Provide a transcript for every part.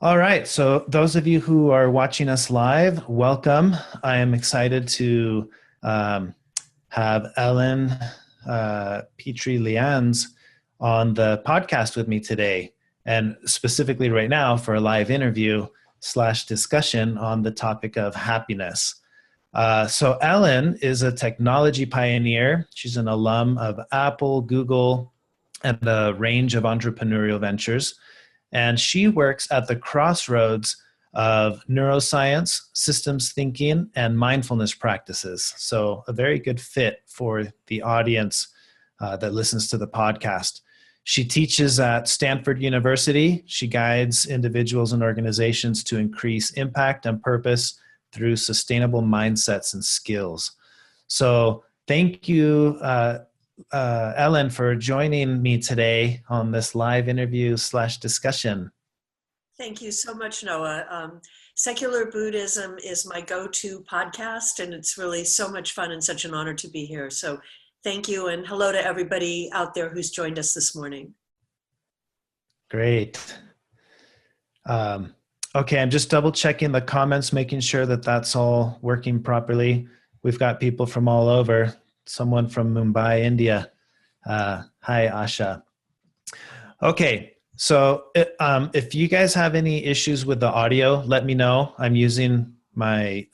All right. So, those of you who are watching us live, welcome. I am excited to um, have Ellen Petry Leanse on the podcast with me today, and specifically right now for a live interview slash discussion on the topic of happiness. So, Ellen is a technology pioneer. She's an alum of Apple, Google, and a range of entrepreneurial ventures. And she works at the crossroads of neuroscience, systems thinking, and mindfulness practices. So, a very good fit for the audience that listens to the podcast. She teaches at Stanford University. She guides individuals and organizations to increase impact and purpose through sustainable mindsets and skills. So, thank you, Ellen, for joining me today on this live interview slash discussion. Thank you so much, Noah. Secular Buddhism is my go-to podcast, and it's really so much fun and such an honor to be here. So thank you, and hello to everybody out there who's joined us this morning. Great. Okay, I'm just double checking the comments, making sure that that's all working properly. We've got people from all over. Someone from Mumbai, India. Hi, Asha. Okay, so if you guys have any issues with the audio, let me know. I'm using my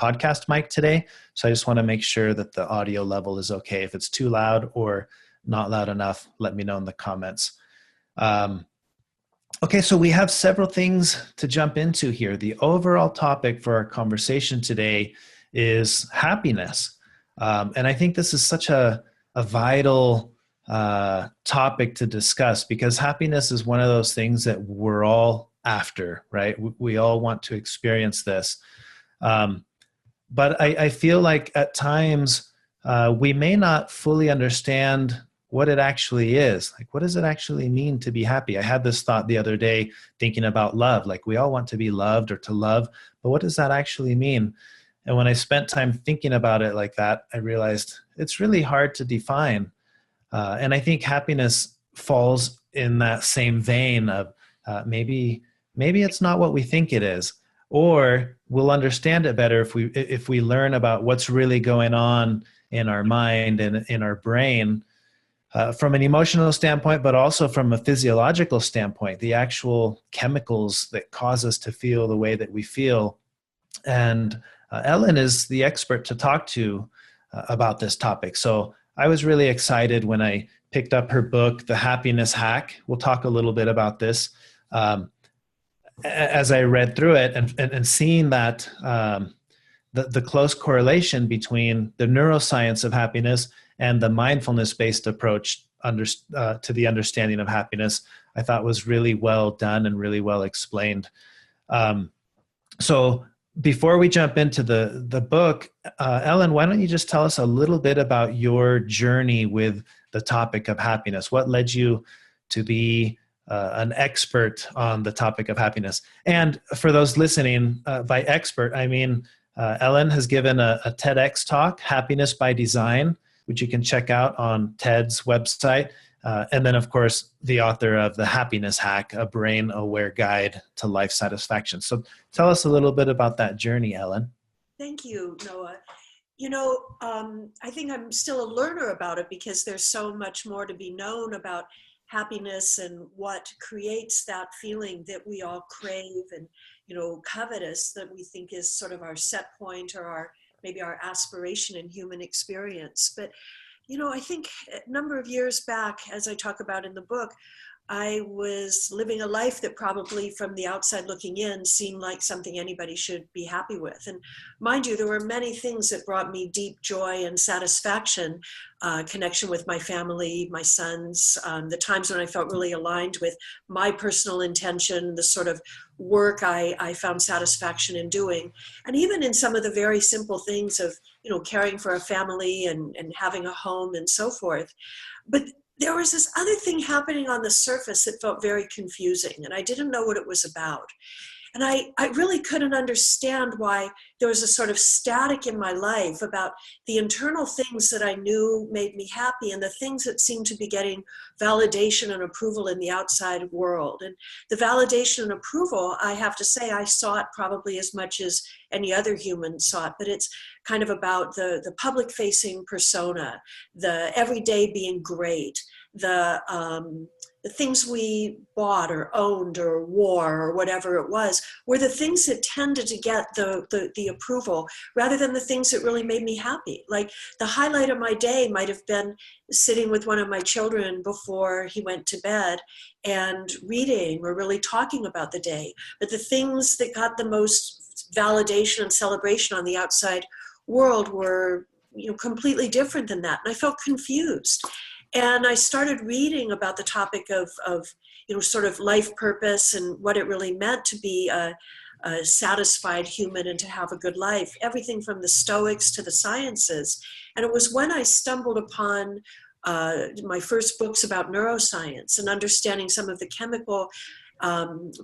podcast mic today, so I just want to make sure that the audio level is okay. If it's too loud or not loud enough, let me know in the comments. Okay, so we have several things to jump into here. The overall topic for our conversation today is happiness. And I think this is such a vital topic to discuss because happiness is one of those things that we're all after, right? We all want to experience this. But I feel like at times we may not fully understand what it actually is. Like, what does it actually mean to be happy? I had this thought the other day thinking about love. Like, we all want to be loved or to love, but what does that actually mean? And when I spent time thinking about it like that, I realized it's really hard to define. And I think happiness falls in that same vein of maybe it's not what we think it is, or we'll understand it better if we learn about what's really going on in our mind and in our brain from an emotional standpoint, but also from a physiological standpoint, the actual chemicals that cause us to feel the way that we feel. And Ellen is the expert to talk to about this topic. So I was really excited when I picked up her book, The Happiness Hack. We'll talk a little bit about this. As I read through it and seeing that the close correlation between the neuroscience of happiness and the mindfulness-based approach to the understanding of happiness, I thought was really well done and really well explained. So before we jump into the book, Ellen, why don't you just tell us a little bit about your journey with the topic of happiness? What led you to be an expert on the topic of happiness? And for those listening, by expert, I mean Ellen has given a TEDx talk, Happiness by Design, which you can check out on TED's website. And then, of course, the author of The Happiness Hack, a brain-aware guide to life satisfaction. So tell us a little bit about that journey, Ellen. Thank you, Noah. I think I'm still a learner about it because there's so much more to be known about happiness and what creates that feeling that we all crave and, covetous, that we think is sort of our set point or maybe our aspiration in human experience. But I think a number of years back, as I talk about in the book, I was living a life that probably from the outside looking in seemed like something anybody should be happy with. And mind you, there were many things that brought me deep joy and satisfaction, connection with my family, my sons, the times when I felt really aligned with my personal intention, the sort of work I found satisfaction in doing. And even in some of the very simple things of, caring for a family and having a home and so forth. But there was this other thing happening on the surface that felt very confusing, and I didn't know what it was about. And I really couldn't understand why there was a sort of static in my life about the internal things that I knew made me happy and the things that seemed to be getting validation and approval in the outside world. And the validation and approval, I have to say, I sought probably as much as any other human sought, but it's kind of about the public-facing persona, the everyday being great, the things we bought or owned or wore or whatever it was, were the things that tended to get the approval rather than the things that really made me happy. Like the highlight of my day might have been sitting with one of my children before he went to bed and reading or really talking about the day. But the things that got the most validation and celebration on the outside world were, completely different than that. And I felt confused. And I started reading about the topic of sort of life purpose and what it really meant to be a satisfied human and to have a good life, everything from the Stoics to the sciences. And it was when I stumbled upon my first books about neuroscience and understanding some of the chemical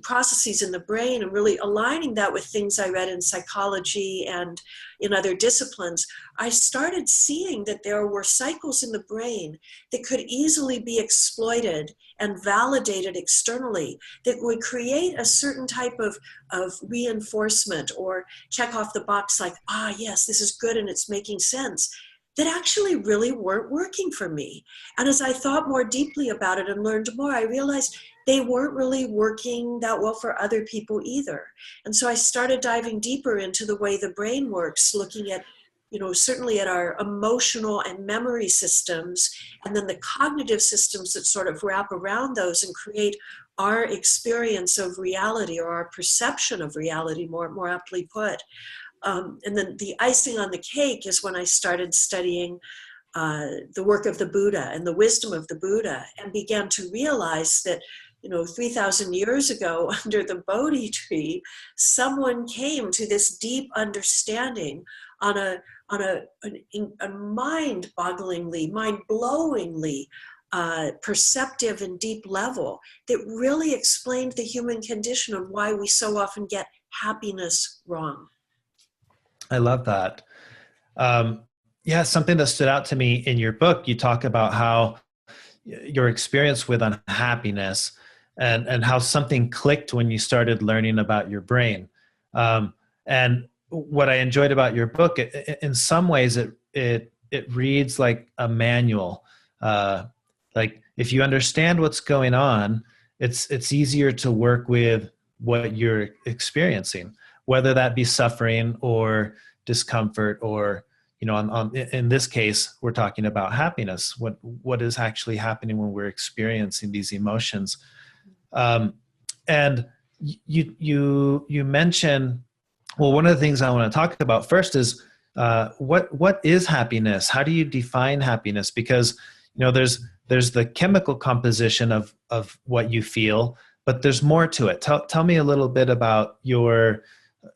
processes in the brain and really aligning that with things I read in psychology and in other disciplines, I started seeing that there were cycles in the brain that could easily be exploited and validated externally that would create a certain type of reinforcement or check off the box like, yes, this is good and it's making sense, that actually really weren't working for me. And as I thought more deeply about it and learned more, I realized they weren't really working that well for other people either. And so I started diving deeper into the way the brain works, looking at, certainly at our emotional and memory systems, and then the cognitive systems that sort of wrap around those and create our experience of reality, or our perception of reality, more aptly put. And then the icing on the cake is when I started studying the work of the Buddha and the wisdom of the Buddha, and began to realize that 3,000 years ago under the Bodhi tree, someone came to this deep understanding on a mind-bogglingly, mind-blowingly perceptive and deep level that really explained the human condition and why we so often get happiness wrong. I love that. Something that stood out to me in your book, you talk about how your experience with unhappiness and how something clicked when you started learning about your brain. And what I enjoyed about your book, in some ways, it reads like a manual. Like if you understand what's going on, it's easier to work with what you're experiencing, whether that be suffering or discomfort, or in this case, we're talking about happiness. What is actually happening when we're experiencing these emotions? And you mentioned, well, one of the things I want to talk about first is what is happiness? How do you define happiness? Because there's the chemical composition of what you feel, but there's more to it. Tell me a little bit about your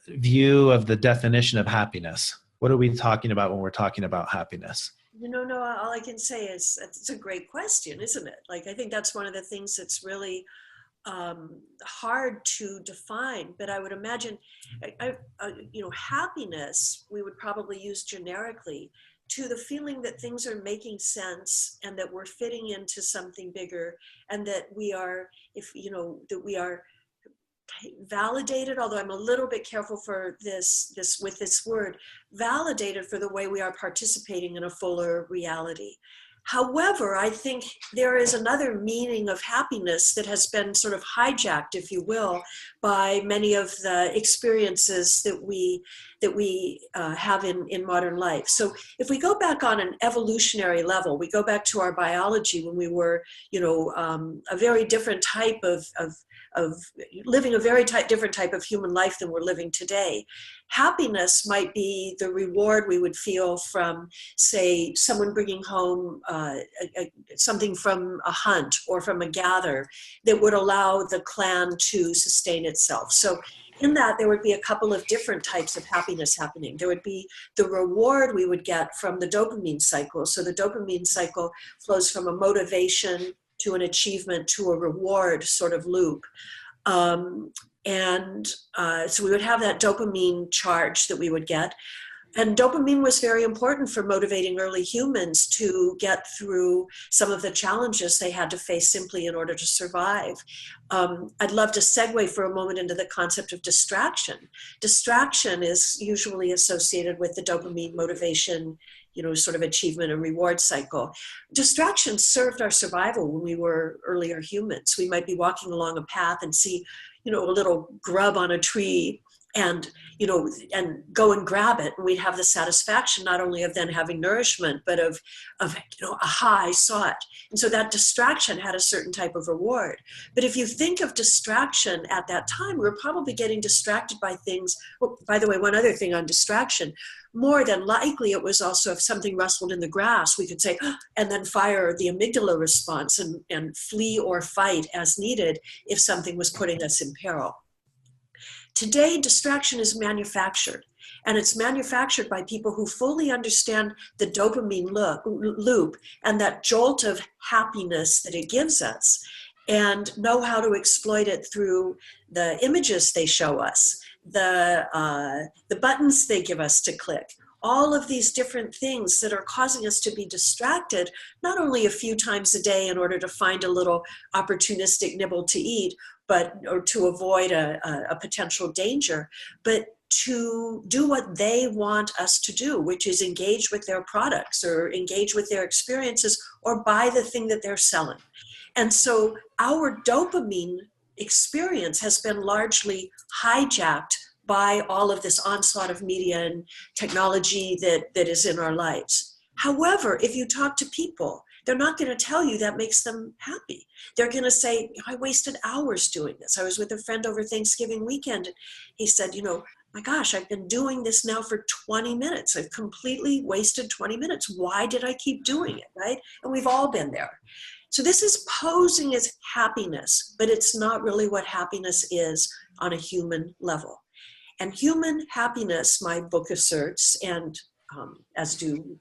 view of the definition of happiness. What are we talking about when we're talking about happiness? Noah, all I can say is it's a great question, isn't it? Like, I think that's one of the things that's really hard to define, but I would imagine, happiness, we would probably use generically to the feeling that things are making sense and that we're fitting into something bigger, and that we are, that we are validated, although I'm a little bit careful for this with this word, validated for the way we are participating in a fuller reality. However, I think there is another meaning of happiness that has been sort of hijacked, if you will, by many of the experiences that we have in modern life. So if we go back on an evolutionary level, we go back to our biology when we were, a very different type of living a very different type of human life than we're living today. Happiness might be the reward we would feel from, say, someone bringing home something from a hunt or from a gather that would allow the clan to sustain itself. So in that, there would be a couple of different types of happiness happening. There would be the reward we would get from the dopamine cycle. So the dopamine cycle flows from a motivation to an achievement to a reward sort of loop. So we would have that dopamine charge that we would get. And dopamine was very important for motivating early humans to get through some of the challenges they had to face simply in order to survive. I'd love to segue for a moment into the concept of distraction. Distraction is usually associated with the dopamine motivation, sort of achievement and reward cycle. Distraction served our survival when we were earlier humans. We might be walking along a path and see, a little grub on a tree, and go and grab it, and we'd have the satisfaction not only of then having nourishment, but of aha, I saw it. And so that distraction had a certain type of reward. But if you think of distraction at that time, we were probably getting distracted by things. Well, by the way, one other thing on distraction, more than likely it was also if something rustled in the grass, we could say, oh, and then fire the amygdala response and flee or fight as needed if something was putting us in peril. Today, distraction is manufactured, and it's manufactured by people who fully understand the dopamine loop and that jolt of happiness that it gives us, and know how to exploit it through the images they show us, the buttons they give us to click, all of these different things that are causing us to be distracted, not only a few times a day in order to find a little opportunistic nibble to eat, or to avoid a potential danger, but to do what they want us to do, which is engage with their products or engage with their experiences or buy the thing that they're selling. And so our dopamine experience has been largely hijacked by all of this onslaught of media and technology that is in our lives. However, if you talk to people, they're not going to tell you that makes them happy. They're going to say, I wasted hours doing this. I was with a friend over Thanksgiving weekend, and he said, my gosh, I've been doing this now for 20 minutes. I've completely wasted 20 minutes. Why did I keep doing it, right? And we've all been there. So this is posing as happiness, but it's not really what happiness is on a human level. And human happiness, my book asserts, and as do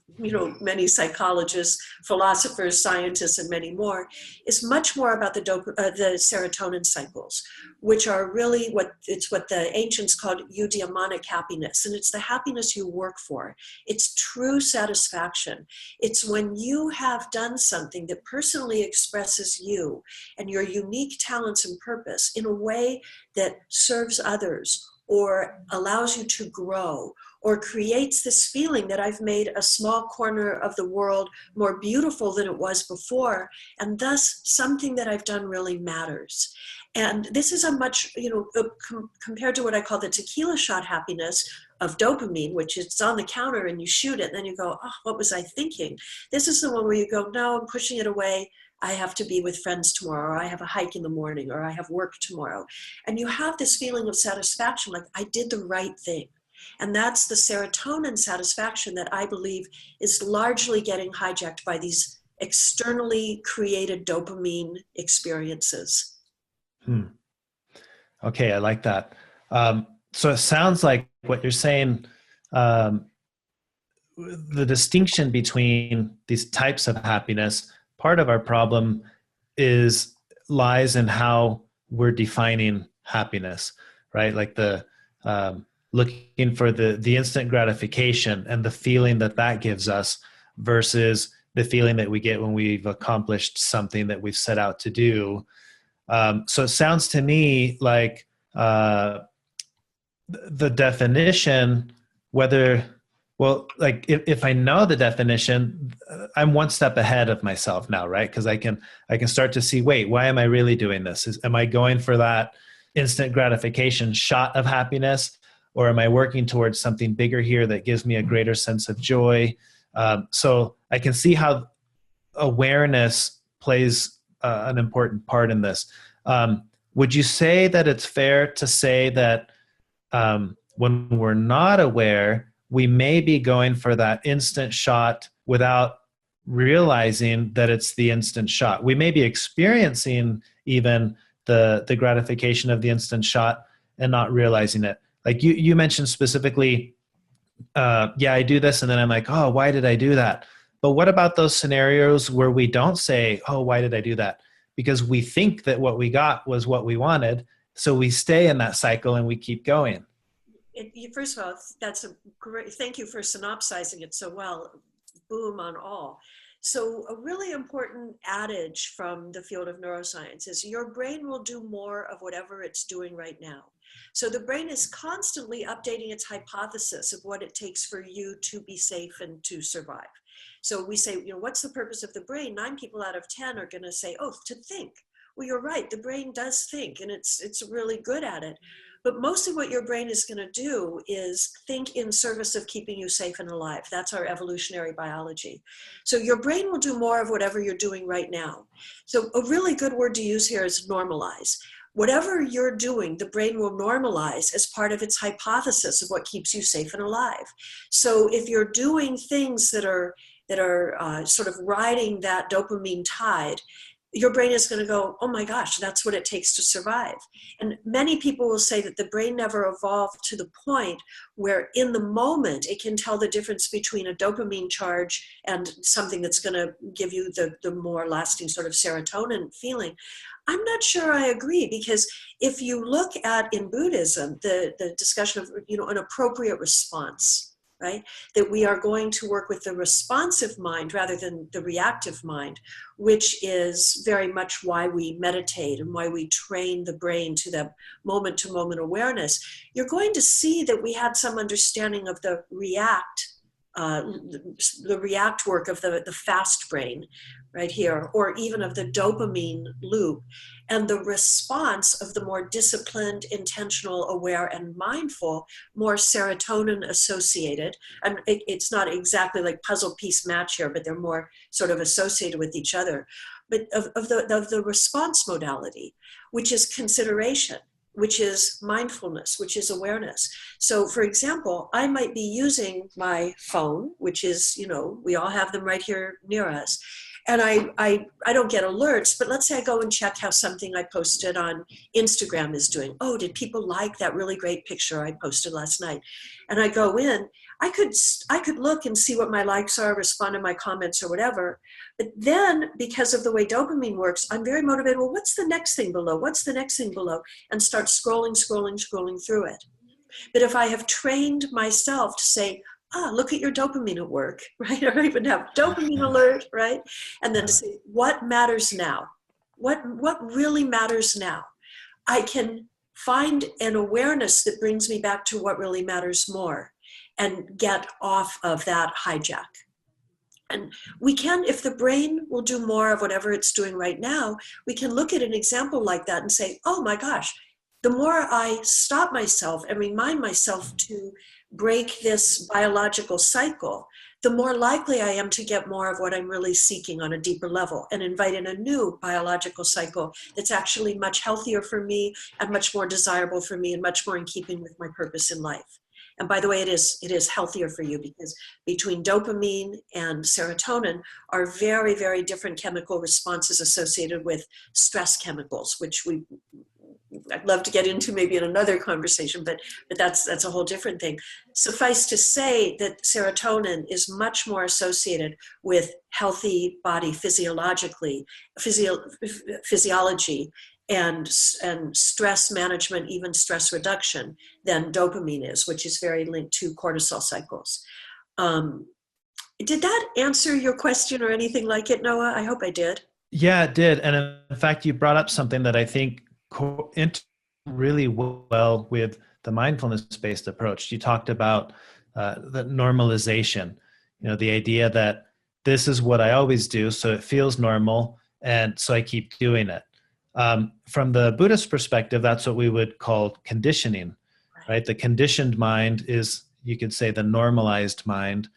many psychologists, philosophers, scientists, and many more, is much more about the serotonin cycles, which are really what the ancients called eudaimonic happiness, and it's the happiness you work for. It's true satisfaction. It's when you have done something that personally expresses you and your unique talents and purpose in a way that serves others, or allows you to grow, or creates this feeling that I've made a small corner of the world more beautiful than it was before, and thus something that I've done really matters. And this is a much, compared to what I call the tequila shot happiness of dopamine, which is on the counter and you shoot it, and then you go, oh, what was I thinking? This is the one where you go, no, I'm pushing it away. I have to be with friends tomorrow, or I have a hike in the morning, or I have work tomorrow. And you have this feeling of satisfaction, like I did the right thing. And that's the serotonin satisfaction that I believe is largely getting hijacked by these externally created dopamine experiences. Okay, I like that. So it sounds like what you're saying, the distinction between these types of happiness, part of our problem lies in how we're defining happiness, right? Like the looking for the instant gratification and the feeling that gives us versus the feeling that we get when we've accomplished something that we've set out to do. So it sounds to me like the definition, if I know the definition, I'm one step ahead of myself now, right? Because I can start to see, wait, why am I really doing this? Am I going for that instant gratification shot of happiness, or am I working towards something bigger here that gives me a greater sense of joy? So I can see how awareness plays an important part in this. Would you say that it's fair to say that when we're not aware, we may be going for that instant shot without realizing that it's the instant shot? We may be experiencing even the gratification of the instant shot and not realizing it. Like you mentioned specifically, I do this, and then I'm like, oh, why did I do that? But what about those scenarios where we don't say, oh, why did I do that? Because we think that what we got was what we wanted. So we stay in that cycle and we keep going. First of all, that's a great, thank you for synopsizing it so well. Boom on all. So a really important adage from the field of neuroscience is your brain will do more of whatever it's doing right now. So the brain is constantly updating its hypothesis of what it takes for you to be safe and to survive. So we say, what's the purpose of the brain? 9 people out of 10 are going to say, oh, to think. Well, you're right. The brain does think, and it's really good at it. But mostly what your brain is going to do is think in service of keeping you safe and alive. That's our evolutionary biology. So your brain will do more of whatever you're doing right now. So a really good word to use here is normalize. Whatever you're doing, the brain will normalize as part of its hypothesis of what keeps you safe and alive. So if you're doing things that are sort of riding that dopamine tide, your brain is going to go, oh my gosh, that's what it takes to survive. And many people will say that the brain never evolved to the point where in the moment it can tell the difference between a dopamine charge and something that's going to give you the more lasting sort of serotonin feeling. I'm not sure I agree, because if you look at in Buddhism, the discussion of an appropriate response, right? That we are going to work with the responsive mind rather than the reactive mind, which is very much why we meditate and why we train the brain to the moment-to-moment awareness. You're going to see that we had some understanding of the react work of the fast brain right here, or even of the dopamine loop, and the response of the more disciplined, intentional, aware, and mindful, more serotonin associated. And it's not exactly like puzzle piece match here, but they're more sort of associated with each other. But of the response modality, which is consideration, which is mindfulness, which is awareness. So for example, I might be using my phone, which is, we all have them right here near us. And I don't get alerts, but let's say I go and check how something I posted on Instagram is doing. Oh, did people like that really great picture I posted last night? And I go in, I could look and see what my likes are, respond to my comments or whatever. But then because of the way dopamine works, I'm very motivated. Well, what's the next thing below? What's the next thing below? And start scrolling through it. But if I have trained myself to say, look at your dopamine at work, right? Or even have dopamine alert, right? And then to say, what matters now? What really matters now? I can find an awareness that brings me back to what really matters more and get off of that hijack. And we can, if the brain will do more of whatever it's doing right now, we can look at an example like that and say, oh my gosh, the more I stop myself and remind myself to break this biological cycle, the more likely I am to get more of what I'm really seeking on a deeper level and invite in a new biological cycle that's actually much healthier for me and much more desirable for me and much more in keeping with my purpose in life. And by the way, it is healthier for you, because between dopamine and serotonin are very, very different chemical responses associated with stress chemicals, which I'd love to get into maybe in another conversation, but that's a whole different thing. Suffice to say that serotonin is much more associated with healthy body physiology and stress management, even stress reduction, than dopamine is, which is very linked to cortisol cycles. Did that answer your question or anything like it, Noah? I hope I did. Yeah, it did. And in fact, you brought up something that I think really well with the mindfulness-based approach. You talked about the normalization, the idea that this is what I always do, so it feels normal, and so I keep doing it. From the Buddhist perspective, that's what we would call conditioning, right? The conditioned mind is, you could say, the normalized mind,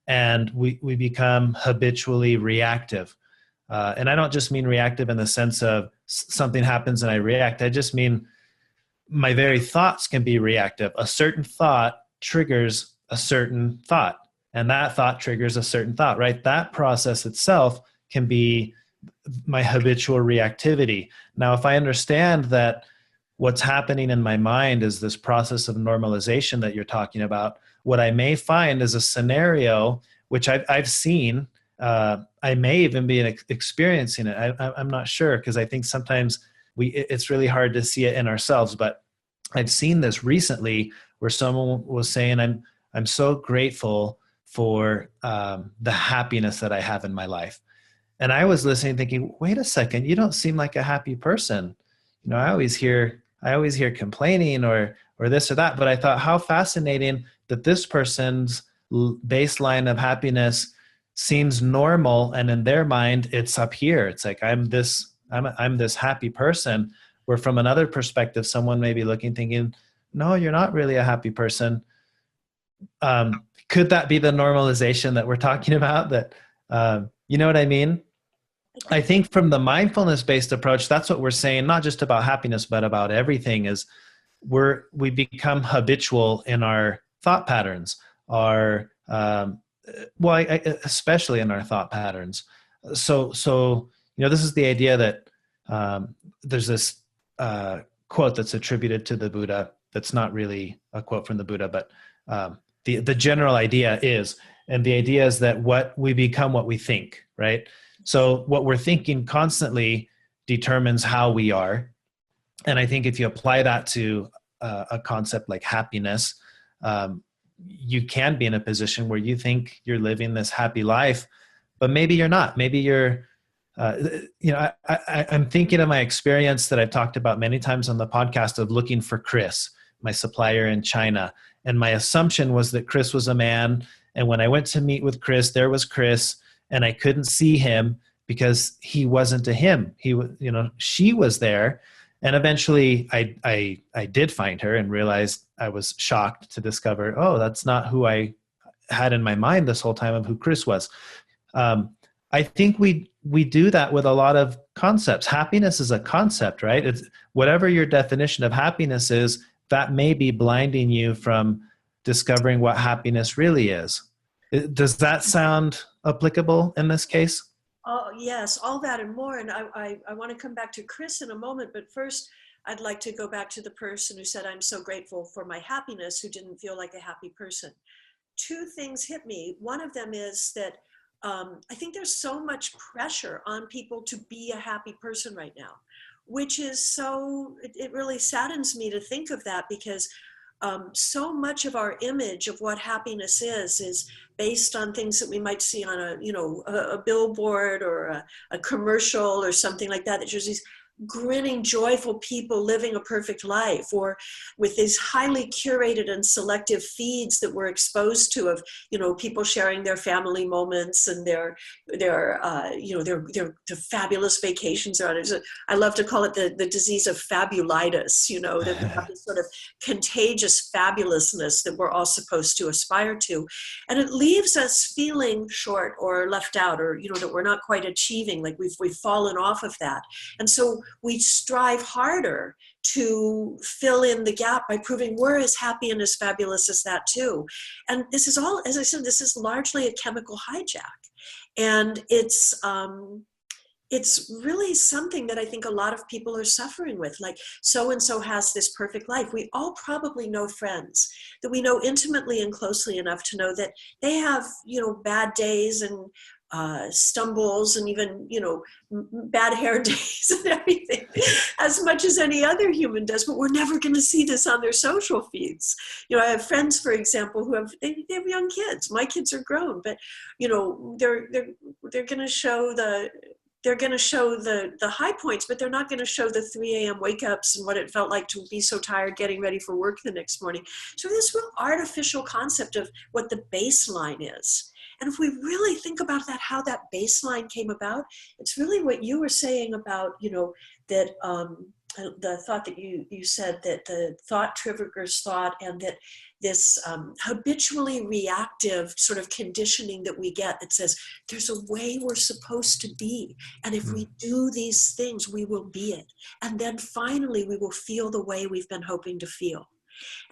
and we become habitually reactive. And I don't just mean reactive in the sense of something happens and I react. I just mean my very thoughts can be reactive. A certain thought triggers a certain thought, and that thought triggers a certain thought, right? That process itself can be my habitual reactivity. Now, if I understand that what's happening in my mind is this process of normalization that you're talking about, what I may find is a scenario which I've seen. I may even be experiencing it. I'm not sure, because I think sometimes it's really hard to see it in ourselves. But I've seen this recently where someone was saying, I'm so grateful for the happiness that I have in my life. And I was listening thinking, wait a second, you don't seem like a happy person. I always hear complaining or this or that. But I thought, how fascinating that this person's baseline of happiness seems normal, and in their mind it's up here. It's like I'm this happy person, where from another perspective someone may be looking thinking, no, you're not really a happy person. Could that be the normalization that we're talking about? That you know what I mean? I think from the mindfulness based approach, that's what we're saying, not just about happiness but about everything, is we become habitual in our thought patterns, our especially in our thought patterns. So this is the idea that there's this quote that's attributed to the Buddha. That's not really a quote from the Buddha, but the general idea is, and the idea is that what we become, what we think, right? So what we're thinking constantly determines how we are. And I think if you apply that to a concept like happiness, you can be in a position where you think you're living this happy life, but maybe you're not. Maybe you're, I'm thinking of my experience that I've talked about many times on the podcast of looking for Chris, my supplier in China. And my assumption was that Chris was a man. And when I went to meet with Chris, there was Chris, and I couldn't see him because he wasn't a him. She was there. And eventually I did find her and realized, I was shocked to discover, oh, that's not who I had in my mind this whole time of who Chris was. I think we do that with a lot of concepts. Happiness is a concept, right? It's whatever your definition of happiness is, that may be blinding you from discovering what happiness really is. Does that sound applicable in this case? Oh, yes, all that and more. And I want to come back to Chris in a moment, but first I'd like to go back to the person who said, I'm so grateful for my happiness, who didn't feel like a happy person. Two things hit me. One of them is that I think there's so much pressure on people to be a happy person right now, which is it really saddens me to think of that, because so much of our image of what happiness is based on things that we might see on a billboard or a commercial or something like that, that shows these grinning, joyful people living a perfect life, or with these highly curated and selective feeds that we're exposed to of, people sharing their family moments and their fabulous vacations they're on. I love to call it the disease of fabulitis, that we have this sort of contagious fabulousness that we're all supposed to aspire to. And it leaves us feeling short or left out, or, that we're not quite achieving, like we've fallen off of that. And so we strive harder to fill in the gap by proving we're as happy and as fabulous as that too. And this is all, as I said, this is largely a chemical hijack. And it's really something that I think a lot of people are suffering with. Like, so-and-so has this perfect life. We all probably know friends that we know intimately and closely enough to know that they have, bad days and stumbles and even, bad hair days and everything, as much as any other human does, but we're never going to see this on their social feeds. I have friends, for example, who they have young kids. My kids are grown, but, they're going to show the high points, but they're not going to show the 3 a.m. wake ups and what it felt like to be so tired getting ready for work the next morning. So this real artificial concept of what the baseline is. And if we really think about that, how that baseline came about, it's really what you were saying about, that the thought that you said, that the thought triggers thought, and that this habitually reactive sort of conditioning that we get that says there's a way we're supposed to be. And if we do these things, we will be it. And then finally, we will feel the way we've been hoping to feel.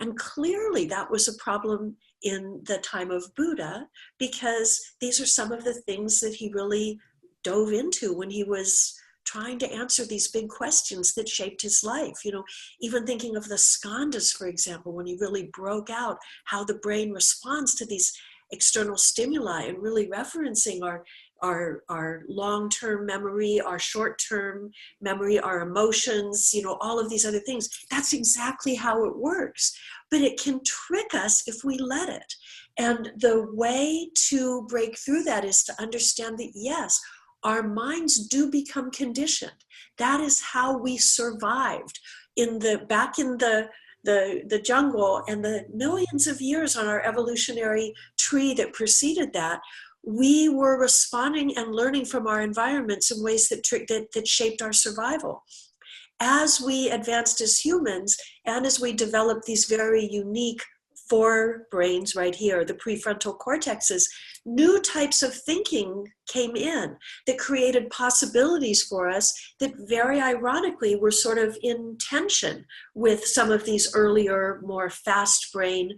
And clearly that was a problem in the time of Buddha, because these are some of the things that he really dove into when he was trying to answer these big questions that shaped his life. Even thinking of the skandhas, for example, when he really broke out how the brain responds to these external stimuli and really referencing our long-term memory, our short-term memory, our emotions, all of these other things. That's exactly how it works. But it can trick us if we let it. And the way to break through that is to understand that, yes, our minds do become conditioned. That is how we survived back in the jungle, and the millions of years on our evolutionary tree that preceded that. We were responding and learning from our environments in ways that shaped our survival. As we advanced as humans, and as we developed these very unique four brains right here, the prefrontal cortexes, new types of thinking came in that created possibilities for us that very ironically were sort of in tension with some of these earlier, more fast brain,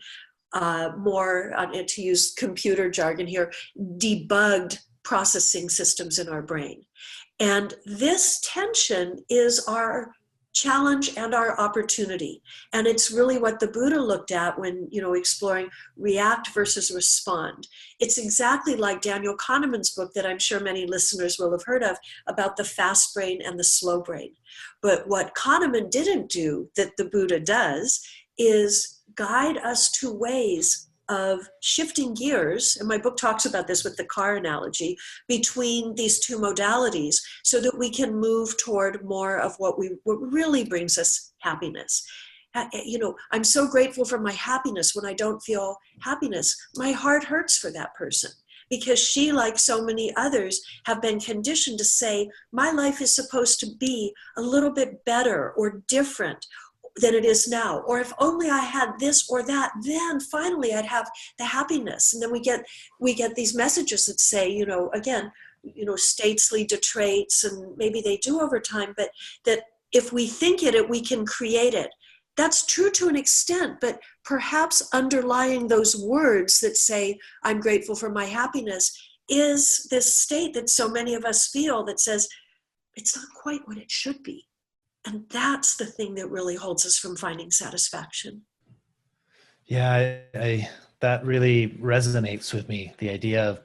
more, to use computer jargon here, debugged processing systems in our brain. And this tension is our challenge and our opportunity. And it's really what the Buddha looked at when, exploring react versus respond. It's exactly like Daniel Kahneman's book that I'm sure many listeners will have heard of, about the fast brain and the slow brain. But what Kahneman didn't do that the Buddha does is guide us to ways of shifting gears, and my book talks about this with the car analogy, between these two modalities so that we can move toward more of what really brings us happiness. I'm so grateful for my happiness. When I don't feel happiness, my heart hurts for that person, because she, like so many others, have been conditioned to say, my life is supposed to be a little bit better or different than it is now. Or if only I had this or that, then finally I'd have the happiness. And then we get these messages that say, again, states lead to traits, and maybe they do over time, but that if we think it, we can create it. That's true to an extent, but perhaps underlying those words that say, I'm grateful for my happiness, is this state that so many of us feel that says, it's not quite what it should be. And that's the thing that really holds us from finding satisfaction. Yeah, that really resonates with me. The idea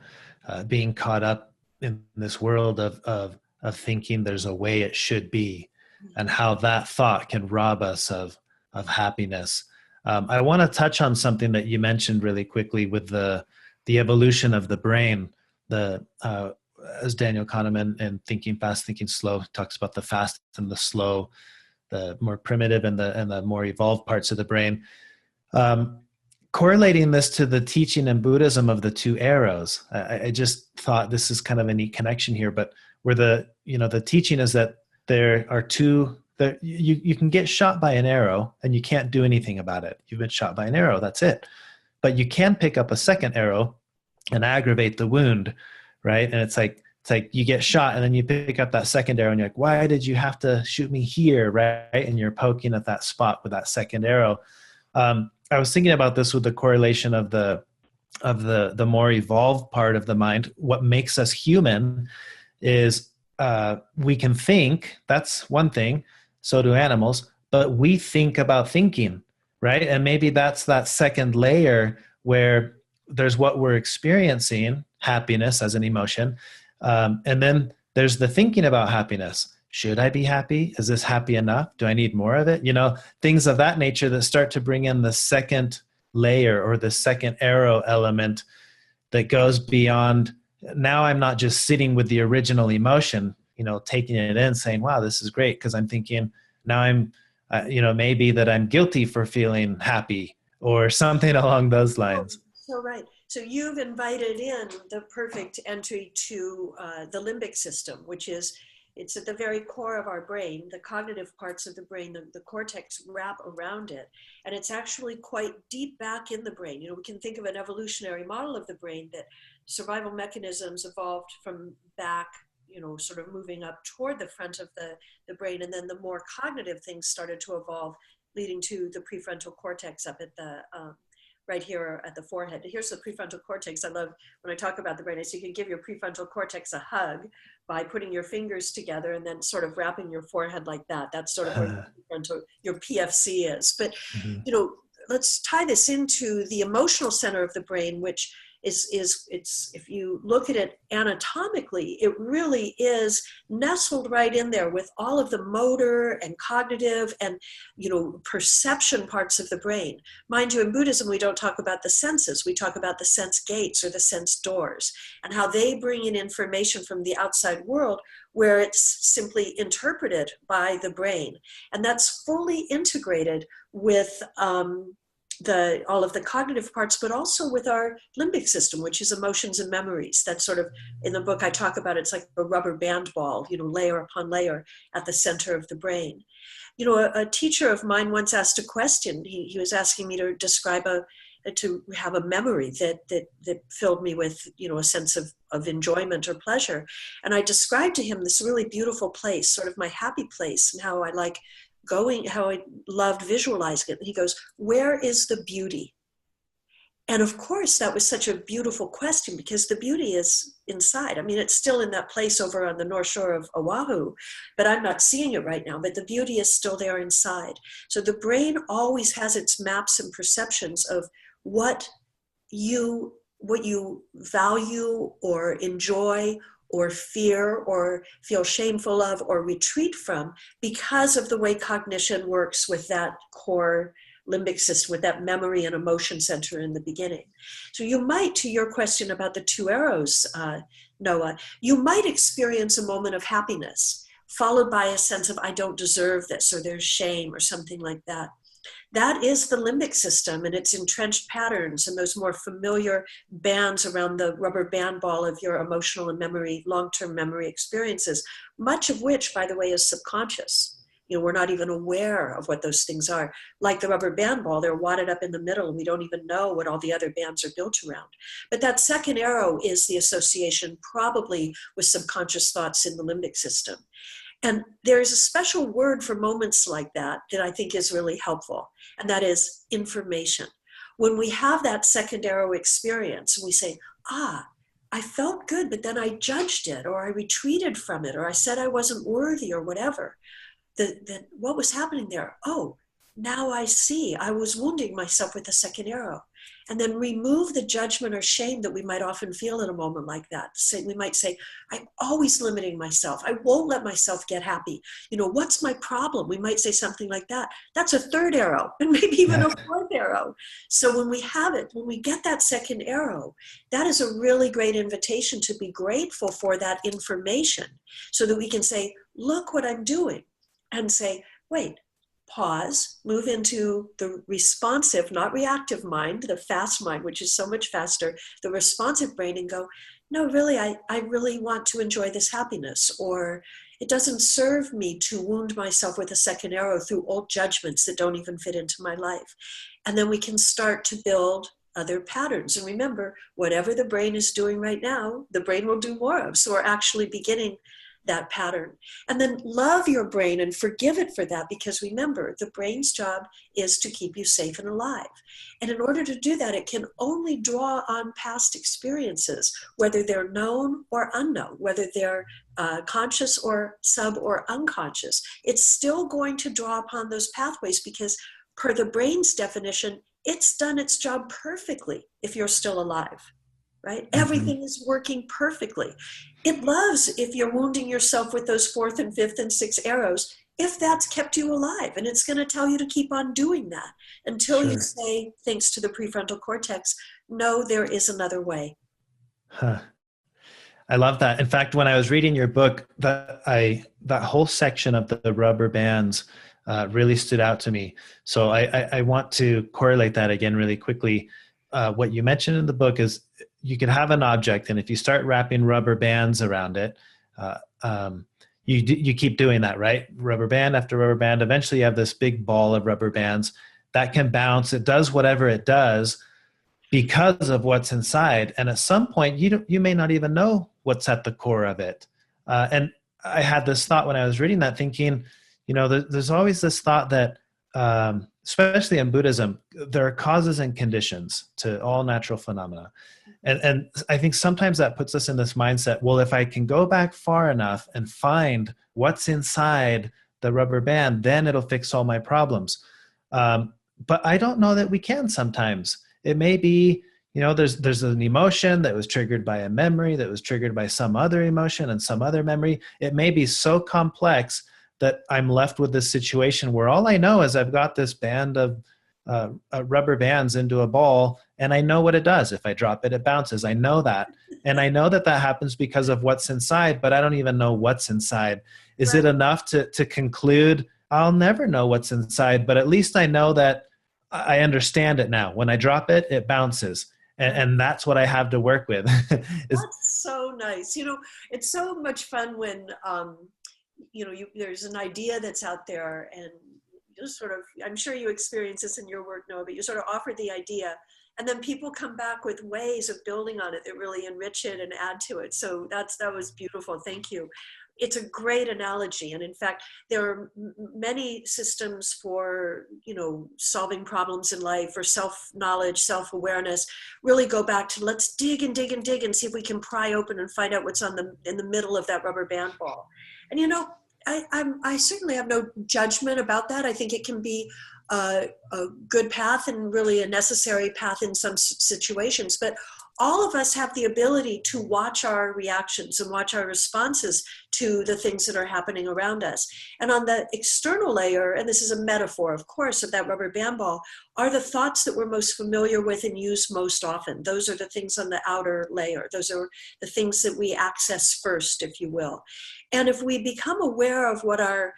of being caught up in this world of thinking there's a way it should be, and how that thought can rob us of happiness. I want to touch on something that you mentioned really quickly with the evolution of the brain. As Daniel Kahneman in Thinking Fast, Thinking Slow talks about the fast and the slow, the more primitive and the more evolved parts of the brain. Correlating this to the teaching in Buddhism of the two arrows, I just thought this is kind of a neat connection here. But where the teaching is that there are two. You can get shot by an arrow and you can't do anything about it. You've been shot by an arrow, that's it. But you can pick up a second arrow and aggravate the wound, right? And it's like you get shot and then you pick up that second arrow and you're like, why did you have to shoot me here, right? And you're poking at that spot with that second arrow. I was thinking about this with the correlation of the more evolved part of the mind. What makes us human is we can think. That's one thing. So do animals, but we think about thinking, right? And maybe that's that second layer where there's what we're experiencing, happiness as an emotion, and then there's the thinking about happiness. Should I be happy? Is this happy enough? Do I need more of it? Things of that nature that start to bring in the second layer or the second arrow element that goes beyond. Now I'm not just sitting with the original emotion, taking it in, saying, wow, this is great, because I'm thinking now I'm, maybe that I'm guilty for feeling happy or something along those lines. So right. So you've invited in the perfect entry to the limbic system, which is, it's at the very core of our brain. The cognitive parts of the brain, the cortex wrap around it. And it's actually quite deep back in the brain. We can think of an evolutionary model of the brain that survival mechanisms evolved from back, sort of moving up toward the front of the brain. And then the more cognitive things started to evolve, leading to the prefrontal cortex up at the, right here at the forehead. Here's the prefrontal cortex. I love when I talk about the brain, is you can give your prefrontal cortex a hug by putting your fingers together and then sort of wrapping your forehead like that. That's sort of where your PFC is. But, let's tie this into the emotional center of the brain, which it's, if you look at it anatomically, it really is nestled right in there with all of the motor and cognitive and, perception parts of the brain. Mind you, in Buddhism, we don't talk about the senses. We talk about the sense gates or the sense doors and how they bring in information from the outside world where it's simply interpreted by the brain. And that's fully integrated with all of the cognitive parts, but also with our limbic system, which is emotions and memories. That's sort of, in the book I talk about, it's like a rubber band ball, layer upon layer at the center of the brain. A teacher of mine once asked a question. He was asking me to describe to have a memory that filled me with, a sense of enjoyment or pleasure. And I described to him this really beautiful place, sort of my happy place, and how I like going, how I loved visualizing it. And he goes, "Where is the beauty?" And of course, that was such a beautiful question, because the beauty is inside. I mean, it's still in that place over on the North Shore of Oahu, but I'm not seeing it right now, but the beauty is still there inside. So the brain always has its maps and perceptions of what you value or enjoy or fear or feel shameful of or retreat from, because of the way cognition works with that core limbic system, with that memory and emotion center in the beginning. So you might, to your question about the two arrows, Noah, you might experience a moment of happiness followed by a sense of, I don't deserve this, or there's shame or something like that. That is the limbic system and its entrenched patterns and those more familiar bands around the rubber band ball of your emotional and memory, long-term memory experiences, much of which, by the way, is subconscious. We're not even aware of what those things are. Like the rubber band ball, they're wadded up in the middle and we don't even know what all the other bands are built around. But that second arrow is the association probably with subconscious thoughts in the limbic system. And there's a special word for moments like that I think is really helpful, and that is information. When we have that second arrow experience, we say, I felt good, but then I judged it, or I retreated from it, or I said I wasn't worthy, or whatever. What was happening there? Oh, now I see. I was wounding myself with the second arrow. And then remove the judgment or shame that we might often feel in a moment like that. We might say, I'm always limiting myself. I won't let myself get happy. What's my problem? We might say something like that. That's a third arrow, and maybe even a fourth arrow. So when we have it, when we get that second arrow, that is a really great invitation to be grateful for that information, so that we can say, look what I'm doing, and say, wait, pause, move into the responsive, not reactive mind, the fast mind, which is so much faster, the responsive brain, and go, no, really, I really want to enjoy this happiness, or it doesn't serve me to wound myself with a second arrow through old judgments that don't even fit into my life. And then we can start to build other patterns. And remember, whatever the brain is doing right now, the brain will do more of. So we're actually beginning that pattern. And then love your brain and forgive it for that, because remember, the brain's job is to keep you safe and alive. And in order to do that, it can only draw on past experiences, whether they're known or unknown, whether they're conscious or sub or unconscious. It's still going to draw upon those pathways, because per the brain's definition, it's done its job perfectly if you're still alive. Right? Mm-hmm. Everything is working perfectly. It loves if you're wounding yourself with those fourth and fifth and sixth arrows, if that's kept you alive. And it's going to tell you to keep on doing that until you say, thanks to the prefrontal cortex, no, there is another way. Huh. I love that. In fact, when I was reading your book, that whole section of the rubber bands really stood out to me. So I want to correlate that again really quickly. What you mentioned in the book is you can have an object, and if you start wrapping rubber bands around it, you keep doing that, right? Rubber band after rubber band. Eventually you have this big ball of rubber bands that can bounce. It does whatever it does because of what's inside. And at some point, you may not even know what's at the core of it. And I had this thought when I was reading that, thinking, there's always this thought that, especially in Buddhism, there are causes and conditions to all natural phenomena. And I think sometimes that puts us in this mindset, well, if I can go back far enough and find what's inside the rubber band, then it'll fix all my problems. But I don't know that we can sometimes. It may be, there's an emotion that was triggered by a memory that was triggered by some other emotion and some other memory. It may be so complex that I'm left with this situation where all I know is I've got this band of rubber bands into a ball, and I know what it does. If I drop it, it bounces. I know that. And I know that that happens because of what's inside, but I don't even know what's inside. Is Right. it enough to conclude I'll never know what's inside, but at least I know that I understand it now. When I drop it, it bounces. And that's what I have to work with. Is That's so nice. It's so much fun when, there's an idea that's out there and you sort of, I'm sure you experience this in your work, Noah, but you sort of offer the idea and then people come back with ways of building on it that really enrich it and add to it. So that was beautiful. Thank you. It's a great analogy. And in fact, there are many systems for, solving problems in life, or self-knowledge, self-awareness, really go back to let's dig and dig and dig and see if we can pry open and find out what's in the middle of that rubber band ball. And, I certainly have no judgment about that. I think it can be a good path and really a necessary path in some situations. But all of us have the ability to watch our reactions and watch our responses to the things that are happening around us. And on the external layer, and this is a metaphor, of course, of that rubber band ball, are the thoughts that we're most familiar with and use most often. Those are the things on the outer layer. Those are the things that we access first, if you will. And if we become aware of what our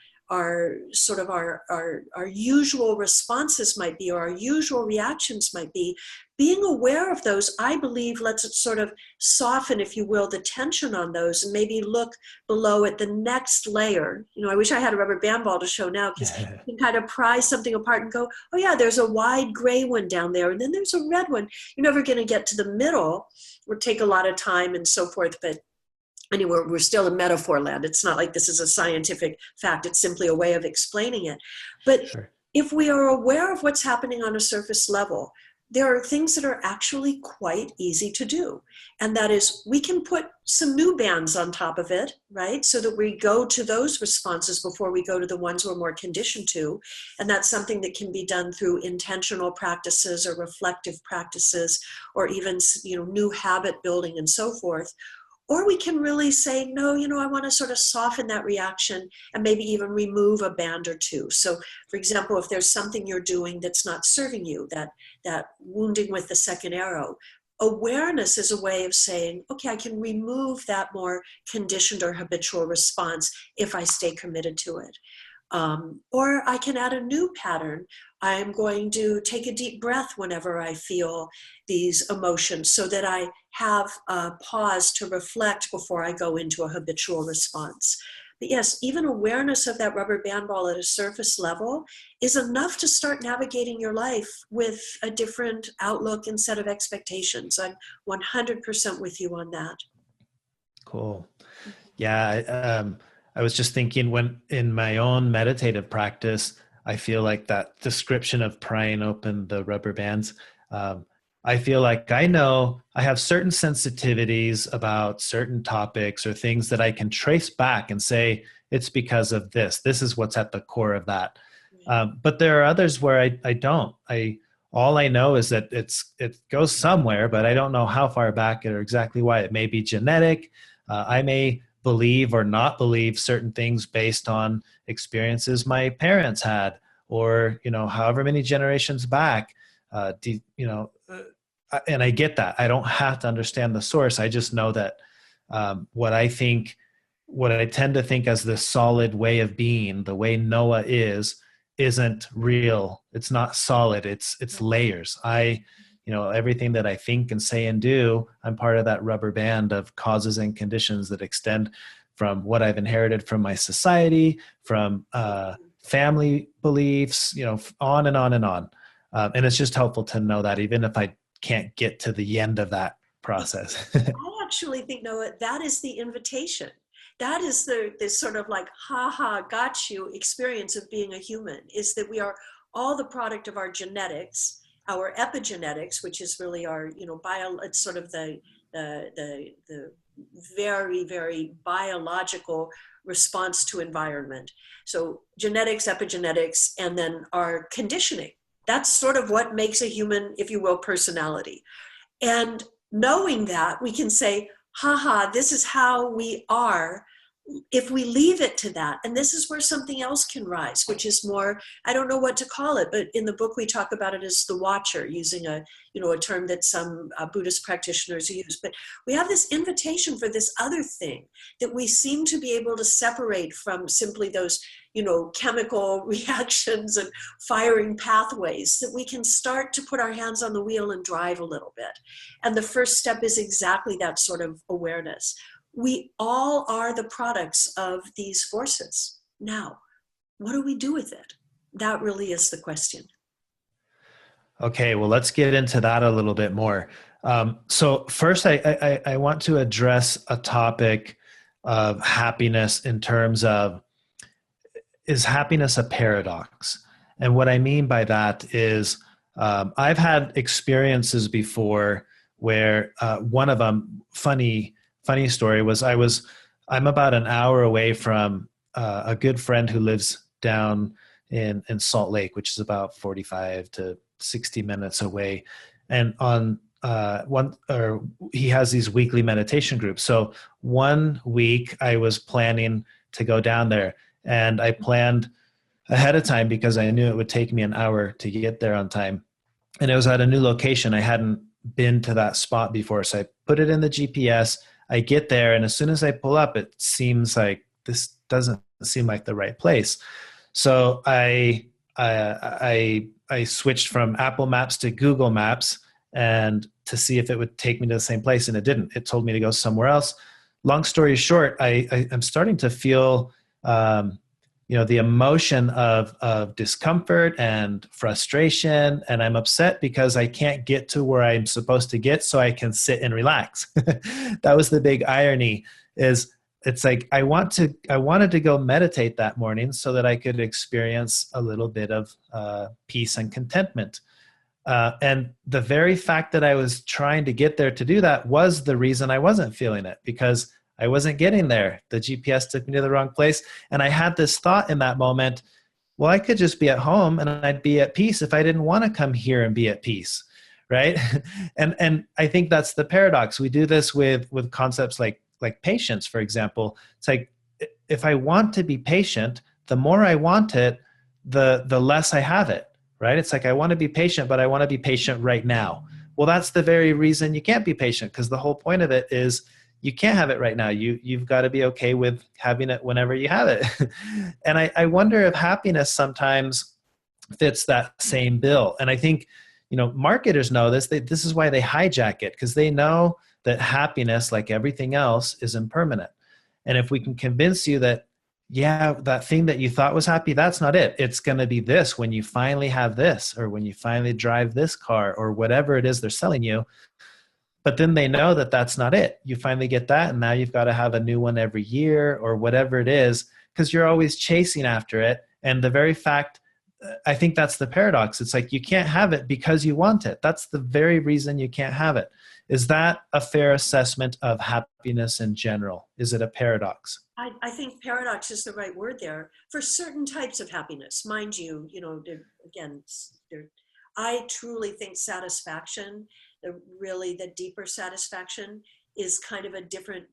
usual responses might be, or our usual reactions might be, being aware of those, I believe, lets it sort of soften, if you will, the tension on those, and maybe look below at the next layer. I wish I had a rubber band ball to show now, because you can kind of pry something apart and go, oh yeah, there's a wide gray one down there, and then there's a red one. You're never going to get to the middle. It would take a lot of time and so forth, but anyway, we're still in metaphor land. It's not like this is a scientific fact. It's simply a way of explaining it. But Sure. if we are aware of what's happening on a surface level, there are things that are actually quite easy to do. And that is, we can put some new bands on top of it, right? So that we go to those responses before we go to the ones we're more conditioned to. And that's something that can be done through intentional practices or reflective practices, or even, new habit building and so forth. Or we can really say, no, I want to sort of soften that reaction and maybe even remove a band or two. So, for example, if there's something you're doing that's not serving you, that wounding with the second arrow, awareness is a way of saying, okay, I can remove that more conditioned or habitual response if I stay committed to it. Or I can add a new pattern. I'm going to take a deep breath whenever I feel these emotions, so that I have a pause to reflect before I go into a habitual response. But yes, even awareness of that rubber band ball at a surface level is enough to start navigating your life with a different outlook and set of expectations. I'm 100% with you on that. Cool. Yeah. I was just thinking, when in my own meditative practice, I feel like that description of prying open the rubber bands. I feel like I know I have certain sensitivities about certain topics or things that I can trace back and say, it's because of this. This is what's at the core of that. But there are others where I don't. All I know is that it goes somewhere, but I don't know how far back or exactly why. It may be genetic. I may believe or not believe certain things based on experiences my parents had, or however many generations back. And I get that. I don't have to understand the source. I just know that what I tend to think as the solid way of being, the way Noah isn't real. It's not solid. It's layers. Everything that I think and say and do, I'm part of that rubber band of causes and conditions that extend from what I've inherited from my society, from family beliefs, on and on and on. And it's just helpful to know that, even if I can't get to the end of that process. I actually think, Noah, that is the invitation. That is this sort of like, ha, got you experience of being a human, is that we are all the product of our genetics, our epigenetics, which is really our, it's sort of the very, very biological response to environment. So genetics, epigenetics, and then our conditioning. That's sort of what makes a human, if you will, personality. And knowing that, we can say, haha, this is how we are. If we leave it to that, and this is where something else can rise, which is more, I don't know what to call it, but in the book we talk about it as the watcher, using a term that some Buddhist practitioners use. But we have this invitation for this other thing that we seem to be able to separate from simply those chemical reactions and firing pathways, that we can start to put our hands on the wheel and drive a little bit. And the first step is exactly that sort of awareness. We all are the products of these forces. Now, what do we do with it? That really is the question. Okay, well, let's get into that a little bit more. So first, I want to address a topic of happiness in terms of, is happiness a paradox? And what I mean by that is, I've had experiences before where one of them, funny story, was I'm about an hour away from a good friend who lives down in Salt Lake, which is about 45 to 60 minutes away. And on he has these weekly meditation groups. So one week I was planning to go down there, and I planned ahead of time because I knew it would take me an hour to get there on time. And it was at a new location. I hadn't been to that spot before. So I put it in the GPS. I get there, and as soon as I pull up, it seems like this doesn't seem like the right place. So I switched from Apple Maps to Google Maps, and to see if it would take me to the same place, and it didn't. It told me to go somewhere else. Long story short, I'm starting to feel the emotion of discomfort and frustration, and I'm upset because I can't get to where I'm supposed to get so I can sit and relax. That was the big irony. It's like I wanted to go meditate that morning so that I could experience a little bit of peace and contentment. And the very fact that I was trying to get there to do that was the reason I wasn't feeling it, because I wasn't getting there. The GPS took me to the wrong place. And I had this thought in that moment, well, I could just be at home and I'd be at peace if I didn't want to come here and be at peace, right? And I think that's the paradox. We do this with concepts like patience, for example. It's like, if I want to be patient, the more I want it, the less I have it, right? It's like, I want to be patient, but I want to be patient right now. Well, that's the very reason you can't be patient, because the whole point of it is you can't have it right now. You've got to be okay with having it whenever you have it. And I wonder if happiness sometimes fits that same bill. And I think, marketers know this. This is why they hijack it, because they know that happiness, like everything else, is impermanent. And if we can convince you that, yeah, that thing that you thought was happy, that's not it. It's going to be this when you finally have this, or when you finally drive this car, or whatever it is they're selling you. But then they know that that's not it. You finally get that, and now you've got to have a new one every year or whatever it is, because you're always chasing after it. And the very fact, I think that's the paradox. It's like, you can't have it because you want it. That's the very reason you can't have it. Is that a fair assessment of happiness in general? Is it a paradox? I think paradox is the right word there for certain types of happiness. Mind you, I truly think satisfaction, the deeper satisfaction, is kind of a different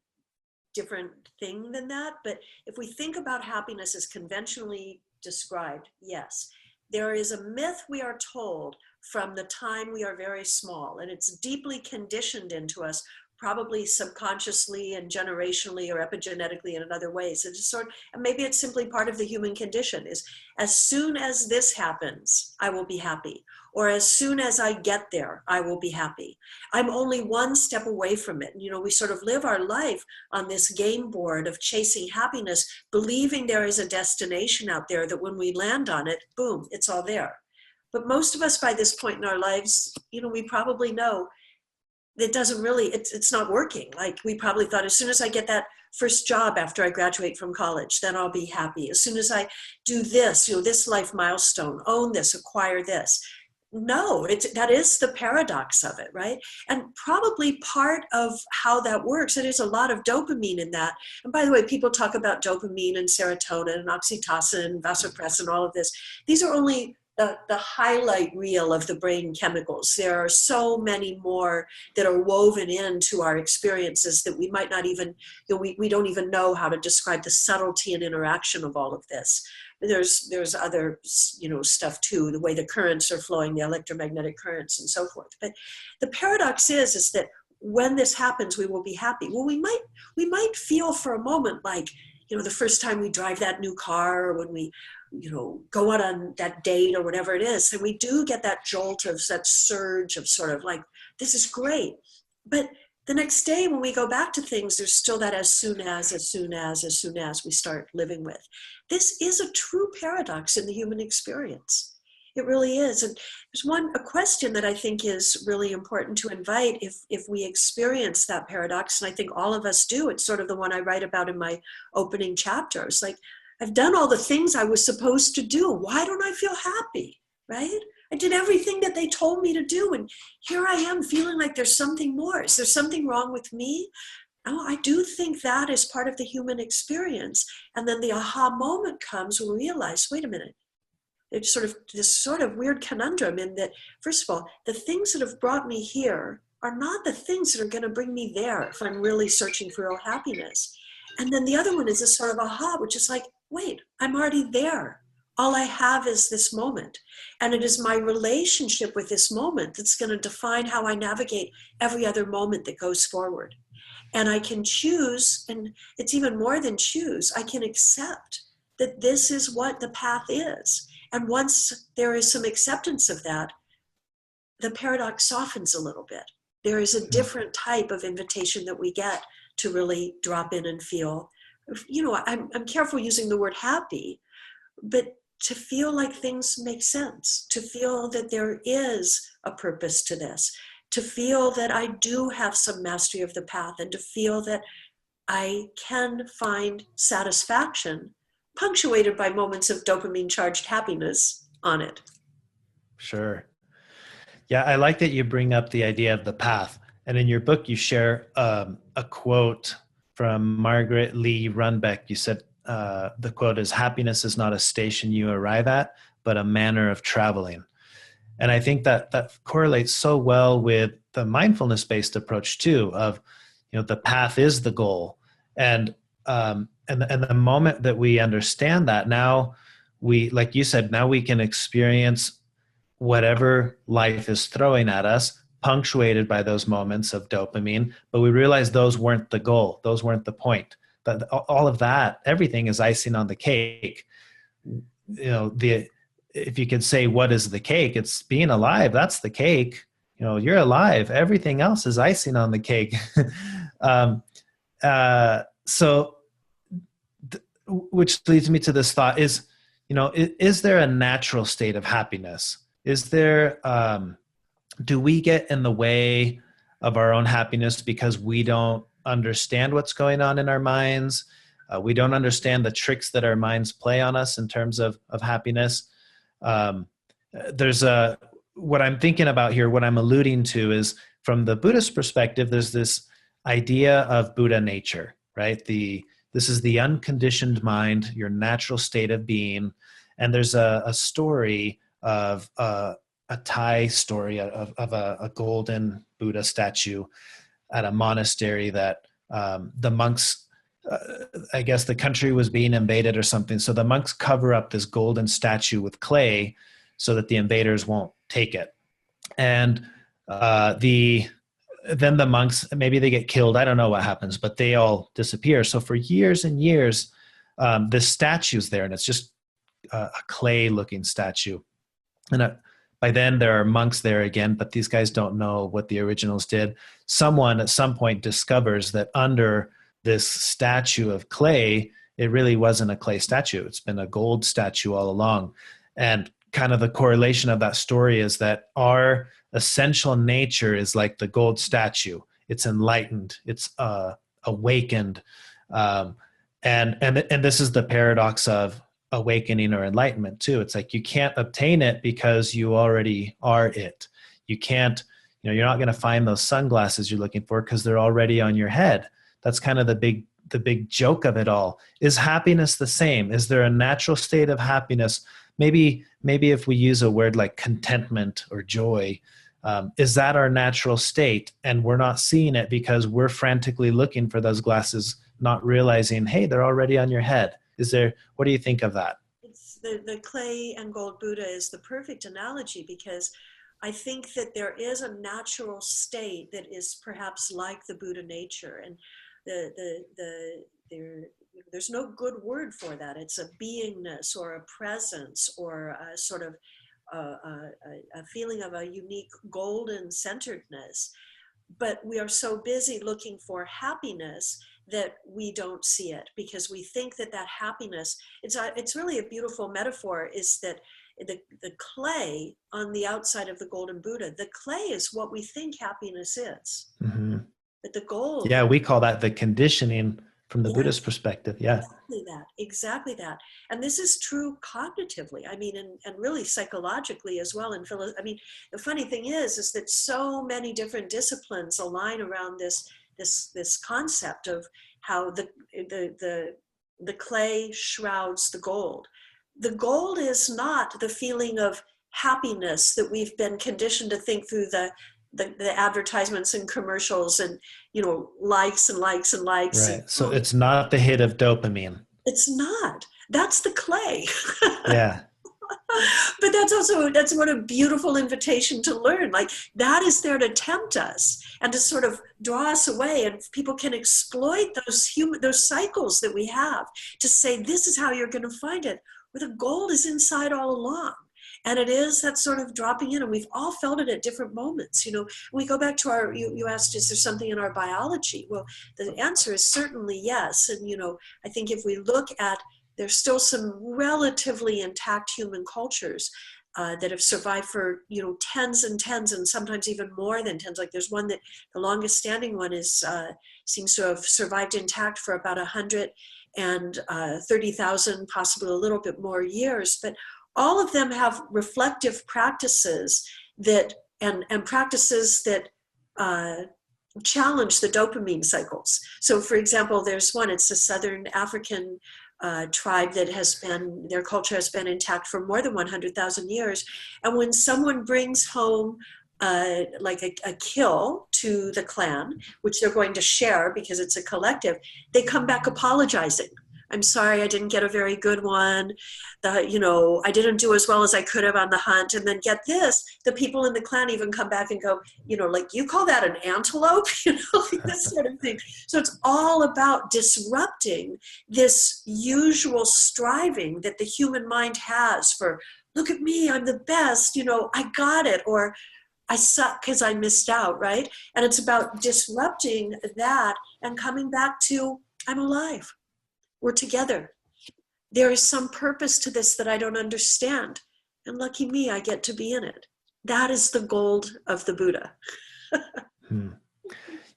thing than that. But if we think about happiness as conventionally described, yes, there is a myth we are told from the time we are very small, and it's deeply conditioned into us, probably subconsciously and generationally or epigenetically and in other ways. It's and maybe it's simply part of the human condition, is as soon as this happens, I will be happy. Or as soon as I get there, I will be happy. I'm only one step away from it. We sort of live our life on this game board of chasing happiness, believing there is a destination out there that when we land on it, boom, it's all there. But most of us by this point in our lives, we probably know it doesn't really, it's not working. Like, we probably thought, as soon as I get that first job after I graduate from college, then I'll be happy. As soon as I do this, this life milestone, own this, acquire this. No, that is the paradox of it, right? And probably part of how that works, and there's a lot of dopamine in that. And by the way, people talk about dopamine and serotonin and oxytocin and vasopressin, all of this. These are only the highlight reel of the brain chemicals. There are so many more that are woven into our experiences that we might not even, we don't even know how to describe the subtlety and interaction of all of this. There's other, stuff too, the way the currents are flowing, the electromagnetic currents and so forth. But the paradox is that when this happens, we will be happy. Well, we might feel for a moment like, the first time we drive that new car, or when we, go out on that date or whatever it is, and we do get that jolt of that surge of sort of like, this is great. But the next day when we go back to things, there's still that as soon as we start living with. This is a true paradox in the human experience. It really is. And there's a question that I think is really important to invite if we experience that paradox, and I think all of us do. It's sort of the one I write about in my opening chapter. It's like, I've done all the things I was supposed to do. Why don't I feel happy, right? I did everything that they told me to do, and here I am feeling like there's something more. Is there something wrong with me? Oh, I do think that is part of the human experience. And then the aha moment comes when we realize, wait a minute, it's sort of this sort of weird conundrum in that, first of all, the things that have brought me here are not the things that are going to bring me there if I'm really searching for real happiness. And then the other one is this sort of aha, which is like, wait, I'm already there. All I have is this moment. And it is my relationship with this moment that's going to define how I navigate every other moment that goes forward. And I can choose, and it's even more than choose, I can accept that this is what the path is. And once there is some acceptance of that, the paradox softens a little bit. There is a different type of invitation that we get to really drop in and feel. I'm careful using the word happy, but to feel like things make sense, to feel that there is a purpose to this, to feel that I do have some mastery of the path, and to feel that I can find satisfaction punctuated by moments of dopamine charged happiness on it. Sure. Yeah, I like that you bring up the idea of the path. And in your book, you share a quote from Margaret Lee Runbeck. You said the quote is, "Happiness is not a station you arrive at, but a manner of traveling." And I think that correlates so well with the mindfulness-based approach too, of, the path is the goal. And the moment that we understand that, now we, like you said, now we can experience whatever life is throwing at us, punctuated by those moments of dopamine, but we realize those weren't the goal. Those weren't the point. That all of that, everything is icing on the cake. If you could say, what is the cake? It's being alive. That's the cake. You're alive. Everything else is icing on the cake. Which leads me to this thought is, is there a natural state of happiness? Is there, do we get in the way of our own happiness because we don't understand what's going on in our minds? We don't understand the tricks that our minds play on us in terms of happiness. What I'm thinking about here, what I'm alluding to is, from the Buddhist perspective, there's this idea of Buddha nature, right? This is the unconditioned mind, your natural state of being. And there's a story of a Thai story of a golden Buddha statue at a monastery that the monks, I guess the country was being invaded or something. So the monks cover up this golden statue with clay so that the invaders won't take it. And then the monks, maybe they get killed. I don't know what happens, but they all disappear. So for years and years, this statue's there, and it's just a clay-looking statue. And by then there are monks there again, but these guys don't know what the originals did. Someone at some point discovers that under this statue of clay, it really wasn't a clay statue. It's been a gold statue all along. And kind of the correlation of that story is that our essential nature is like the gold statue. It's enlightened. It's awakened. And this is the paradox of awakening or enlightenment too. It's like you can't obtain it because you already are it. You can't, you're not going to find those sunglasses you're looking for because they're already on your head. That's kind of the big joke of it all. Is happiness the same? Is there a natural state of happiness, maybe if we use a word like contentment or joy, is that our natural state? And we're not seeing it because we're frantically looking for those glasses, not realizing, hey, they're already on your head. What do you think of that? It's the clay and gold Buddha is the perfect analogy, because I think that there is a natural state that is perhaps like the Buddha nature, and there's no good word for that. It's a beingness or a presence or a sort of a feeling of a unique golden centeredness. But we are so busy looking for happiness that we don't see it, because we think that happiness, it's really a beautiful metaphor, is that the clay on the outside of the golden Buddha, the clay is what we think happiness is. Mm-hmm. But the gold, Yeah, we call that the conditioning from the Buddhist yes, perspective. Yeah. exactly that. And this is true cognitively, I mean, and really psychologically as well. I mean, the funny thing is that so many different disciplines align around this concept of how the clay shrouds the gold. The gold is not the feeling of happiness that we've been conditioned to think through the advertisements and commercials and, likes and likes and likes. Right. So it's not the hit of dopamine. It's not. That's the clay. Yeah. But that's what a beautiful invitation to learn. Like, that is there to tempt us and to sort of draw us away. And people can exploit those cycles that we have to say, this is how you're going to find it, where the gold is inside all along. And it is that sort of dropping in, and we've all felt it at different moments. We go back to you asked, is there something in our biology? Well, the answer is certainly yes. And, I think if we look at, there's still some relatively intact human cultures that have survived for, tens and tens, and sometimes even more than tens. Like, there's one that the longest standing one seems to have survived intact for about 130,000, possibly a little bit more years. But all of them have reflective practices and practices that challenge the dopamine cycles. So, for example, there's one, it's a Southern African tribe that their culture has been intact for more than 100,000 years. And when someone brings home like a kill to the clan, which they're going to share because it's a collective, they come back apologizing. I'm sorry, I didn't get a very good one. I didn't do as well as I could have on the hunt. And then get this, the people in the clan even come back and go, like, you call that an antelope? Like this sort of thing. So it's all about disrupting this usual striving that the human mind has for, look at me, I'm the best, I got it, or I suck because I missed out, right? And it's about disrupting that and coming back to, I'm alive. We're together. There is some purpose to this that I don't understand. And lucky me, I get to be in it. That is the gold of the Buddha.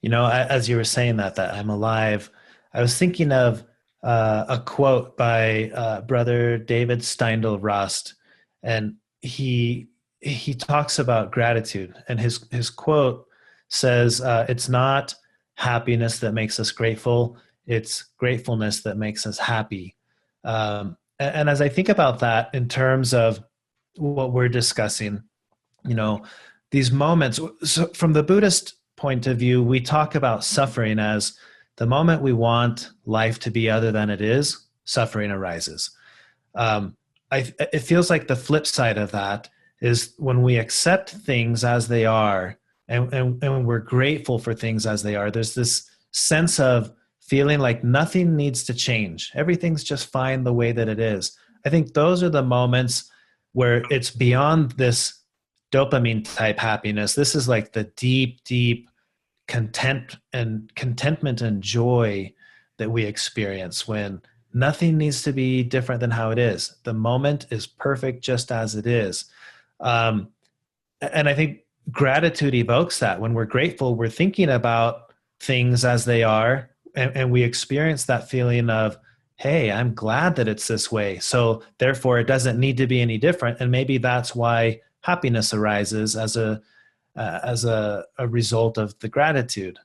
As you were saying that I'm alive, I was thinking of a quote by Brother David Steindl-Rast. And he talks about gratitude. And his quote says, it's not happiness that makes us grateful. It's gratefulness that makes us happy. And as I think about that in terms of what we're discussing, these moments, so from the Buddhist point of view, we talk about suffering as the moment we want life to be other than it is, suffering arises. It feels like the flip side of that is when we accept things as they are and we're grateful for things as they are, there's this sense of feeling like nothing needs to change. Everything's just fine the way that it is. I think those are the moments where it's beyond this dopamine type happiness. This is like the deep, deep contentment and joy that we experience when nothing needs to be different than how it is. The moment is perfect just as it is. And I think gratitude evokes that. When we're grateful, we're thinking about things as they are, and we experience that feeling of, hey, I'm glad that it's this way. So therefore it doesn't need to be any different. And maybe that's why happiness arises as a result of the gratitude.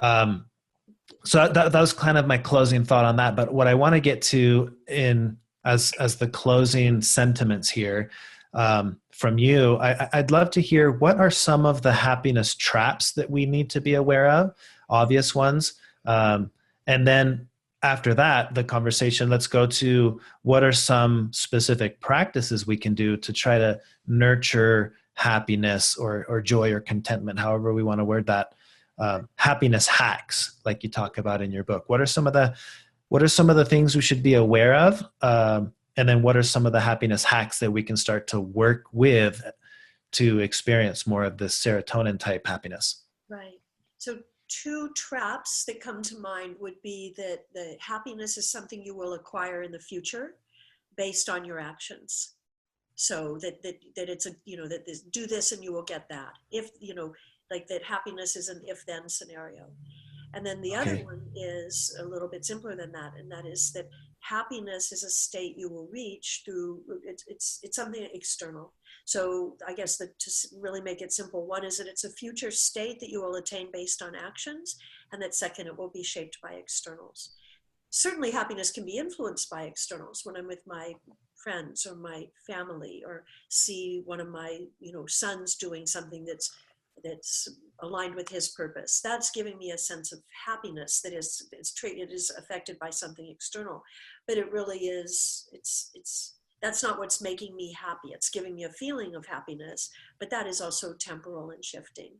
So that was kind of my closing thought on that. But what I want to get to in as the closing sentiments here from you, I'd love to hear what are some of the happiness traps that we need to be aware of, obvious ones. And then after that, the conversation, let's go to what are some specific practices we can do to try to nurture happiness or joy or contentment, however we want to word that. Happiness hacks, like you talk about in your book. What are some of the things we should be aware of? And then what are some of the happiness hacks that we can start to work with to experience more of this serotonin type happiness? Right. So two traps that come to mind would be that the happiness is something you will acquire in the future based on your actions. So that it's a, that this, do this and you will get that. If, like that happiness is an if then scenario. And then the other one is a little bit simpler than that. And that is that happiness is a state you will reach through, it's something external. So I guess that to really make it simple, one is that it's a future state that you will attain based on actions. And that second, it will be shaped by externals. Certainly happiness can be influenced by externals. When I'm with my friends or my family, or see one of my, sons doing something that's aligned with his purpose, that's giving me a sense of happiness that is affected by something external. But it really is, that's not what's making me happy. It's giving me a feeling of happiness, but that is also temporal and shifting.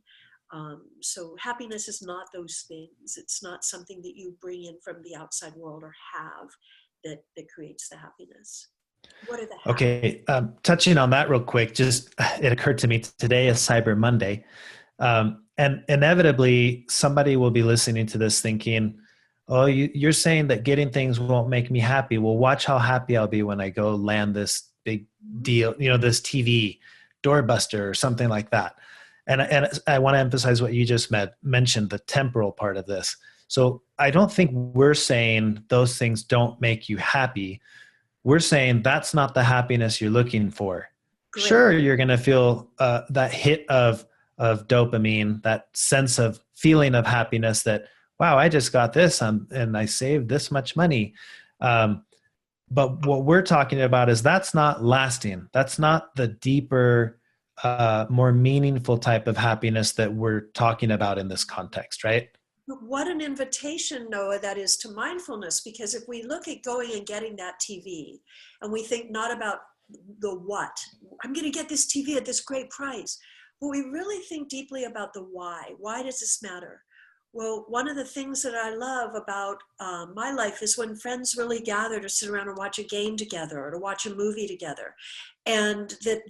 So happiness is not those things. It's not something that you bring in from the outside world or have that creates the happiness. What are the hacks? Okay, touching on that real quick, just it occurred to me today is Cyber Monday. And inevitably somebody will be listening to this thinking, oh, you're saying that getting things won't make me happy. Well, watch how happy I'll be when I go land this big deal, this TV doorbuster or something like that. And I want to emphasize what you just mentioned, the temporal part of this. So I don't think we're saying those things don't make you happy. We're saying that's not the happiness you're looking for. Great. Sure, you're going to feel that hit of dopamine, that sense of feeling of happiness that, wow, I just got this and I saved this much money. But what we're talking about is that's not lasting. That's not the deeper, more meaningful type of happiness that we're talking about in this context, right? What an invitation, Noah, that is to mindfulness, because if we look at going and getting that TV and we think not about the what, I'm going to get this TV at this great price, but we really think deeply about the why does this matter? Well, one of the things that I love about my life is when friends really gather to sit around and watch a game together or to watch a movie together, and that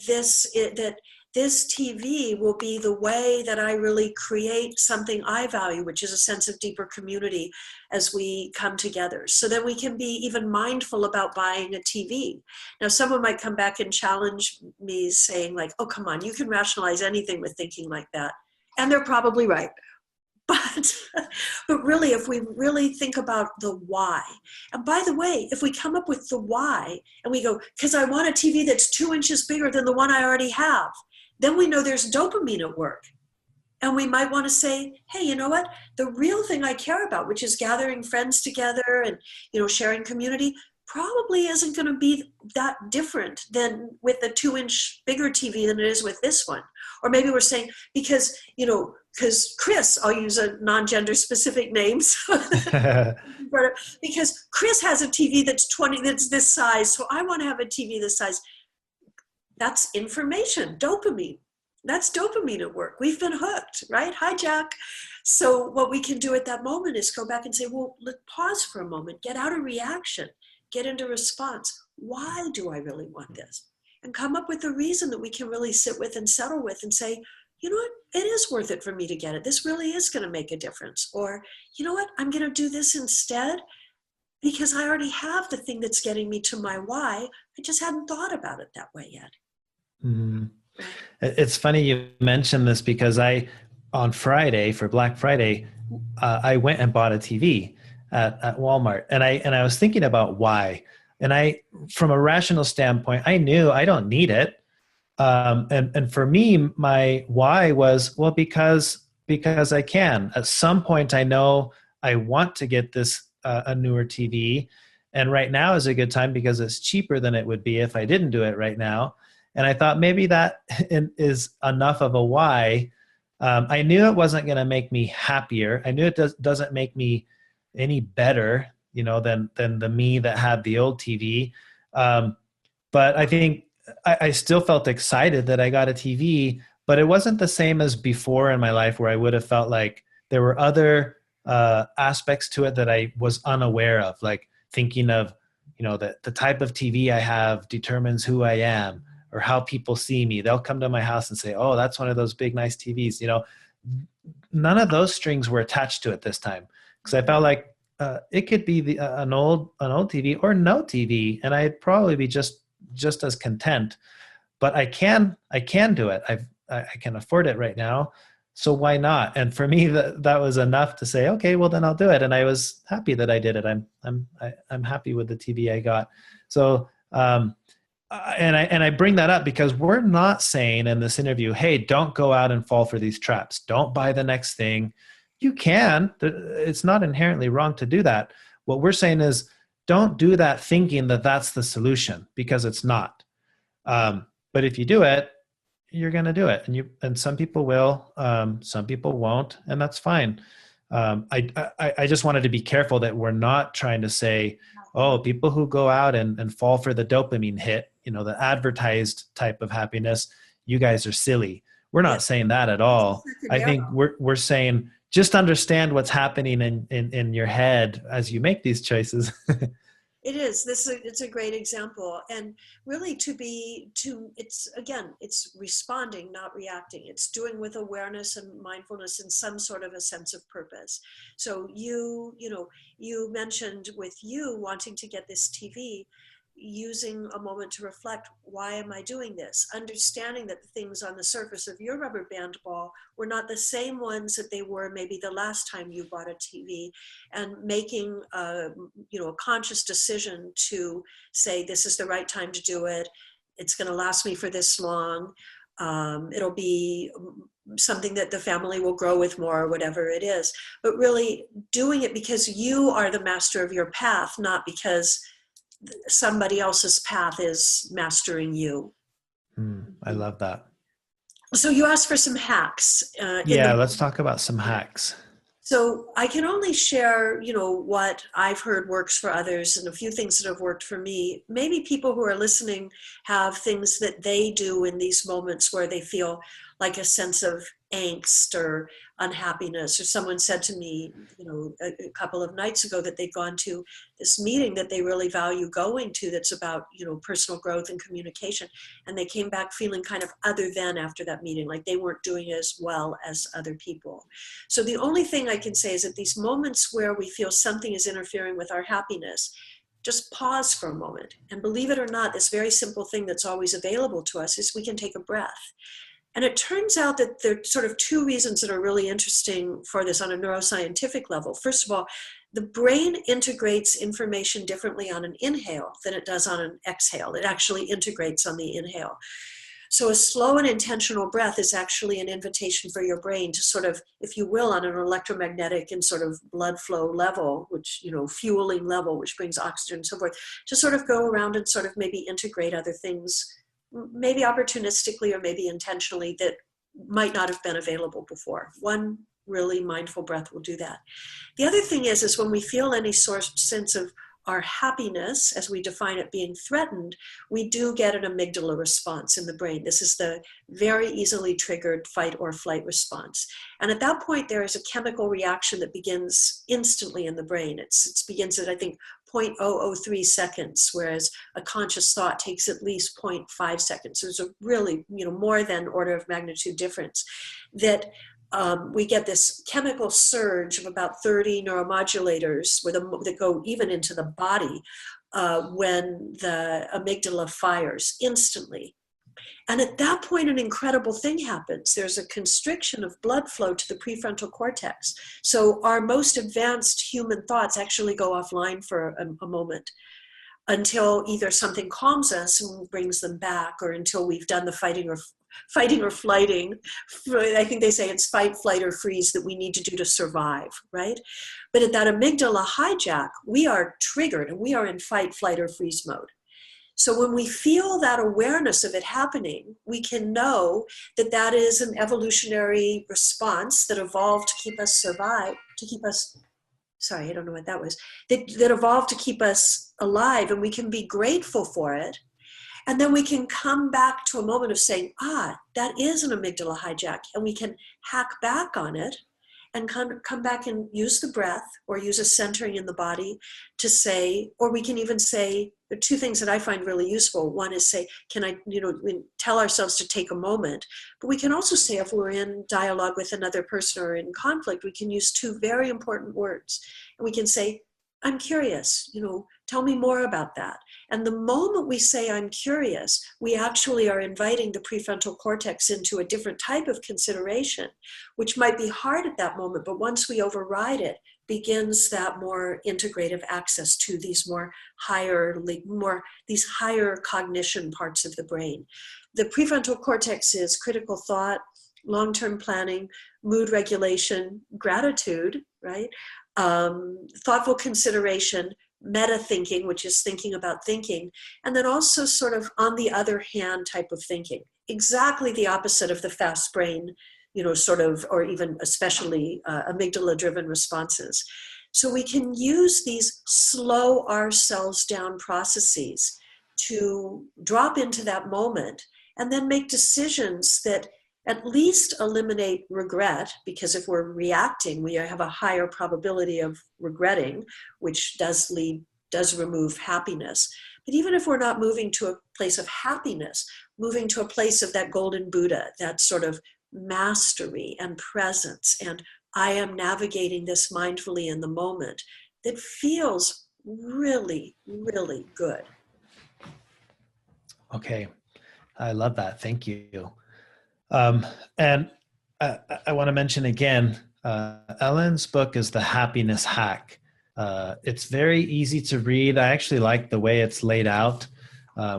this TV will be the way that I really create something I value, which is a sense of deeper community as we come together. So then we can be even mindful about buying a TV. Now, someone might come back and challenge me saying like, oh, come on, you can rationalize anything with thinking like that. And they're probably right. But really, if we really think about the why, and by the way, if we come up with the why and we go, because I want a TV that's 2 inches bigger than the one I already have, then we know there's dopamine at work. And we might want to say, hey, you know what? The real thing I care about, which is gathering friends together and, sharing community, probably isn't going to be that different than with the 2-inch bigger TV than it is with this one. Or maybe we're saying, because Chris, I'll use a non-gender specific name, because Chris has a TV that's this size, so I want to have a TV this size. That's information, dopamine. That's dopamine at work. We've been hooked, right? Hi, Jack. So what we can do at that moment is go back and say, well, let's pause for a moment, get out of reaction, get into response. Why do I really want this? And come up with a reason that we can really sit with and settle with and say, you know what, it is worth it for me to get it. This really is going to make a difference. Or, you know what, I'm going to do this instead because I already have the thing that's getting me to my why. I just hadn't thought about it that way yet. Mm-hmm. It's funny you mentioned this because on Friday, for Black Friday, I went and bought a TV at Walmart, and I was thinking about why. And from a rational standpoint, I knew I don't need it. And for me, my why was, well, because I can. At some point, I know I want to get this a newer TV, And right now is a good time because it's cheaper than it would be if I didn't do it right now. And I thought maybe that is enough of a why. I knew it wasn't going to make me happier. I knew it doesn't make me any better, than the me that had the old TV. But I think I still felt excited that I got a TV, but it wasn't the same as before in my life where I would have felt like there were other aspects to it that I was unaware of, like thinking of, that the type of TV I have determines who I am or how people see me. They'll come to my house and say, "Oh, that's one of those big, nice TVs." None of those strings were attached to it this time because I felt like it could be an old TV or no TV, and I'd probably be just as content. But I can do it. I can afford it right now, so why not? And for me, that was enough to say, okay, well then I'll do it. And I was happy that I did it. I'm happy with the TV I got. So and I bring that up because we're not saying in this interview, hey, don't go out and fall for these traps. Don't buy the next thing. You can. It's not inherently wrong to do that. What we're saying is don't do that thinking that that's the solution, because it's not. But if you do it, you're going to do it. And some people will, some people won't, and that's fine. I just wanted to be careful that we're not trying to say, oh, people who go out and fall for the dopamine hit, the advertised type of happiness, you guys are silly. We're not saying that at all. I think we're saying just understand what's happening in your head as you make these choices. It is. It's a great example. And really it's responding, not reacting. It's doing with awareness and mindfulness and some sort of a sense of purpose. So you mentioned with you wanting to get this TV, using a moment to reflect, why am I doing this? Understanding that the things on the surface of your rubber band ball were not the same ones that they were maybe the last time you bought a TV, and making a conscious decision to say, this is the right time to do it. It's going to last me for this long. It'll be something that the family will grow with more, or whatever it is. But really doing it because you are the master of your path, not because somebody else's path is mastering you. I love that. So you asked for some hacks. Let's talk about some hacks. So I can only share, what I've heard works for others and a few things that have worked for me. Maybe people who are listening have things that they do in these moments where they feel like a sense of angst or unhappiness. Or someone said to me, a couple of nights ago that they'd gone to this meeting that they really value going to, that's about, personal growth and communication. And they came back feeling kind of other than after that meeting, like they weren't doing as well as other people. So the only thing I can say is at these moments where we feel something is interfering with our happiness, just pause for a moment. And believe it or not, this very simple thing that's always available to us is we can take a breath. And it turns out that there are sort of two reasons that are really interesting for this on a neuroscientific level. First of all, the brain integrates information differently on an inhale than it does on an exhale. It actually integrates on the inhale. So a slow and intentional breath is actually an invitation for your brain to sort of, if you will, on an electromagnetic and sort of blood flow level, which, fueling level, which brings oxygen and so forth, to sort of go around and sort of maybe integrate other things, maybe opportunistically or maybe intentionally, that might not have been available before. One really mindful breath will do that. The other thing is when we feel any sense of our happiness, as we define it, being threatened, we do get an amygdala response in the brain. This is the very easily triggered fight or flight response. And at that point, there is a chemical reaction that begins instantly in the brain. It begins at, I think, 0.003 seconds, whereas a conscious thought takes at least 0.5 seconds. So there's a really, more than order of magnitude difference that we get this chemical surge of about 30 neuromodulators that go even into the body when the amygdala fires instantly. And at that point, an incredible thing happens. There's a constriction of blood flow to the prefrontal cortex. So our most advanced human thoughts actually go offline for a moment, until either something calms us and brings them back, or until we've done the fighting or fighting or flighting. I think they say it's fight, flight, or freeze that we need to do to survive, right? But at that amygdala hijack, we are triggered and we are in fight, flight, or freeze mode. So when we feel that awareness of it happening, we can know that that is an evolutionary response that evolved to keep us survive, to keep us, sorry, I don't know what that was, that evolved to keep us alive, and we can be grateful for it. And then we can come back to a moment of saying, that is an amygdala hijack, and we can hack back on it and come back and use the breath or use a centering in the body to say, or we can even say, the two things that I find really useful. One is say, we tell ourselves to take a moment, but we can also say, if we're in dialogue with another person or in conflict, we can use two very important words. And we can say, I'm curious, tell me more about that. And the moment we say, I'm curious, we actually are inviting the prefrontal cortex into a different type of consideration, which might be hard at that moment, but once we override it, begins that more integrative access to these these higher cognition parts of the brain. The prefrontal cortex is critical thought, long-term planning, mood regulation, gratitude, right? Thoughtful consideration, meta thinking, which is thinking about thinking, and then also sort of on the other hand type of thinking. Exactly the opposite of the fast brain, or even especially amygdala driven responses. So we can use these slow ourselves down processes to drop into that moment and then make decisions that at least eliminate regret, because if we're reacting, we have a higher probability of regretting, which does remove happiness. But even if we're not moving to a place of happiness, moving to a place of that golden Buddha, that sort of mastery and presence, and I am navigating this mindfully in the moment, that feels really, really good. Okay. I love that. Thank you. And I want to mention again, Ellen's book is The Happiness Hack. It's very easy to read. I actually like the way it's laid out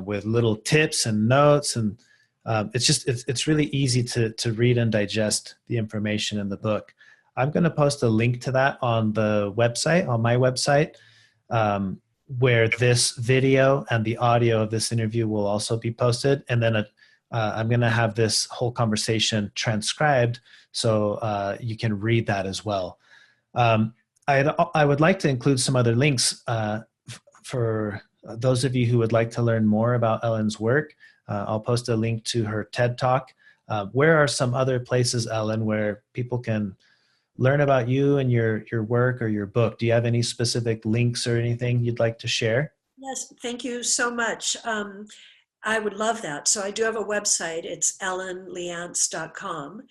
with little tips and notes, and it's really easy to read and digest the information in the book. I'm going to post a link to that on the website, on my website, where this video and the audio of this interview will also be posted, and then I'm going to have this whole conversation transcribed so you can read that as well. I would like to include some other links for those of you who would like to learn more about Ellen's work. I'll post a link to her TED Talk. Where are some other places, Ellen, where people can learn about you and your work or your book? Do you have any specific links or anything you'd like to share? Yes, thank you so much. I would love that. So I do have a website. It's ellenleanse.com.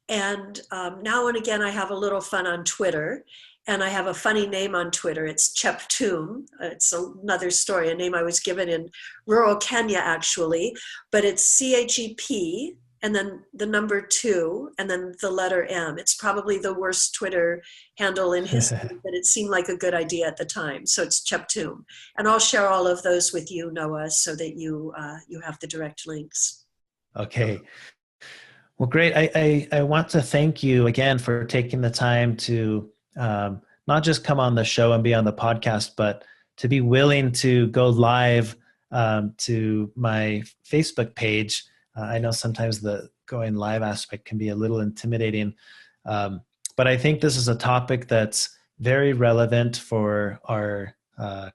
And now and again, I have a little fun on Twitter. And I have a funny name on Twitter. It's Cheptum. It's another story, a name I was given in rural Kenya, actually. But it's CHEP, and then the number 2, and then the letter M. It's probably the worst Twitter handle in history, but it seemed like a good idea at the time. So it's Cheptum. And I'll share all of those with you, Noah, so that you have the direct links. Okay. Well, great. I want to thank you again for taking the time to not just come on the show and be on the podcast, but to be willing to go live to my Facebook page. I know sometimes the going live aspect can be a little intimidating, but I think this is a topic that's very relevant for our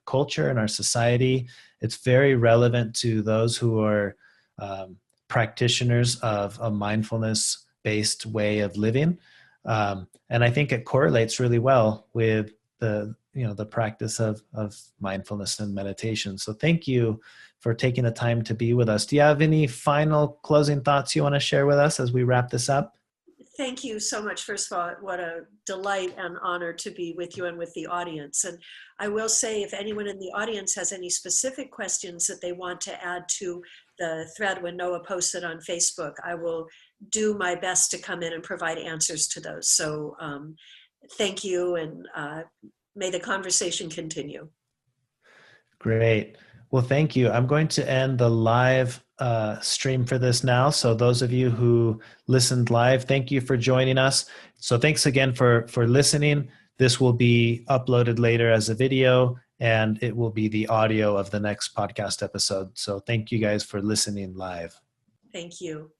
culture and our society. It's very relevant to those who are practitioners of a mindfulness-based way of living. And I think it correlates really well with the practice of mindfulness and meditation. So thank you for taking the time to be with us. Do you have any final closing thoughts you want to share with us as we wrap this up? Thank you so much. First of all, what a delight and honor to be with you and with the audience. And I will say, if anyone in the audience has any specific questions that they want to add to the thread when Noah posts it on Facebook, I will do my best to come in and provide answers to those. So thank you, and may the conversation continue. Great. Well, thank you. I'm going to end the live stream for this now. So those of you who listened live, thank you for joining us. So thanks again for listening. This will be uploaded later as a video, and it will be the audio of the next podcast episode. So thank you guys for listening live. Thank you.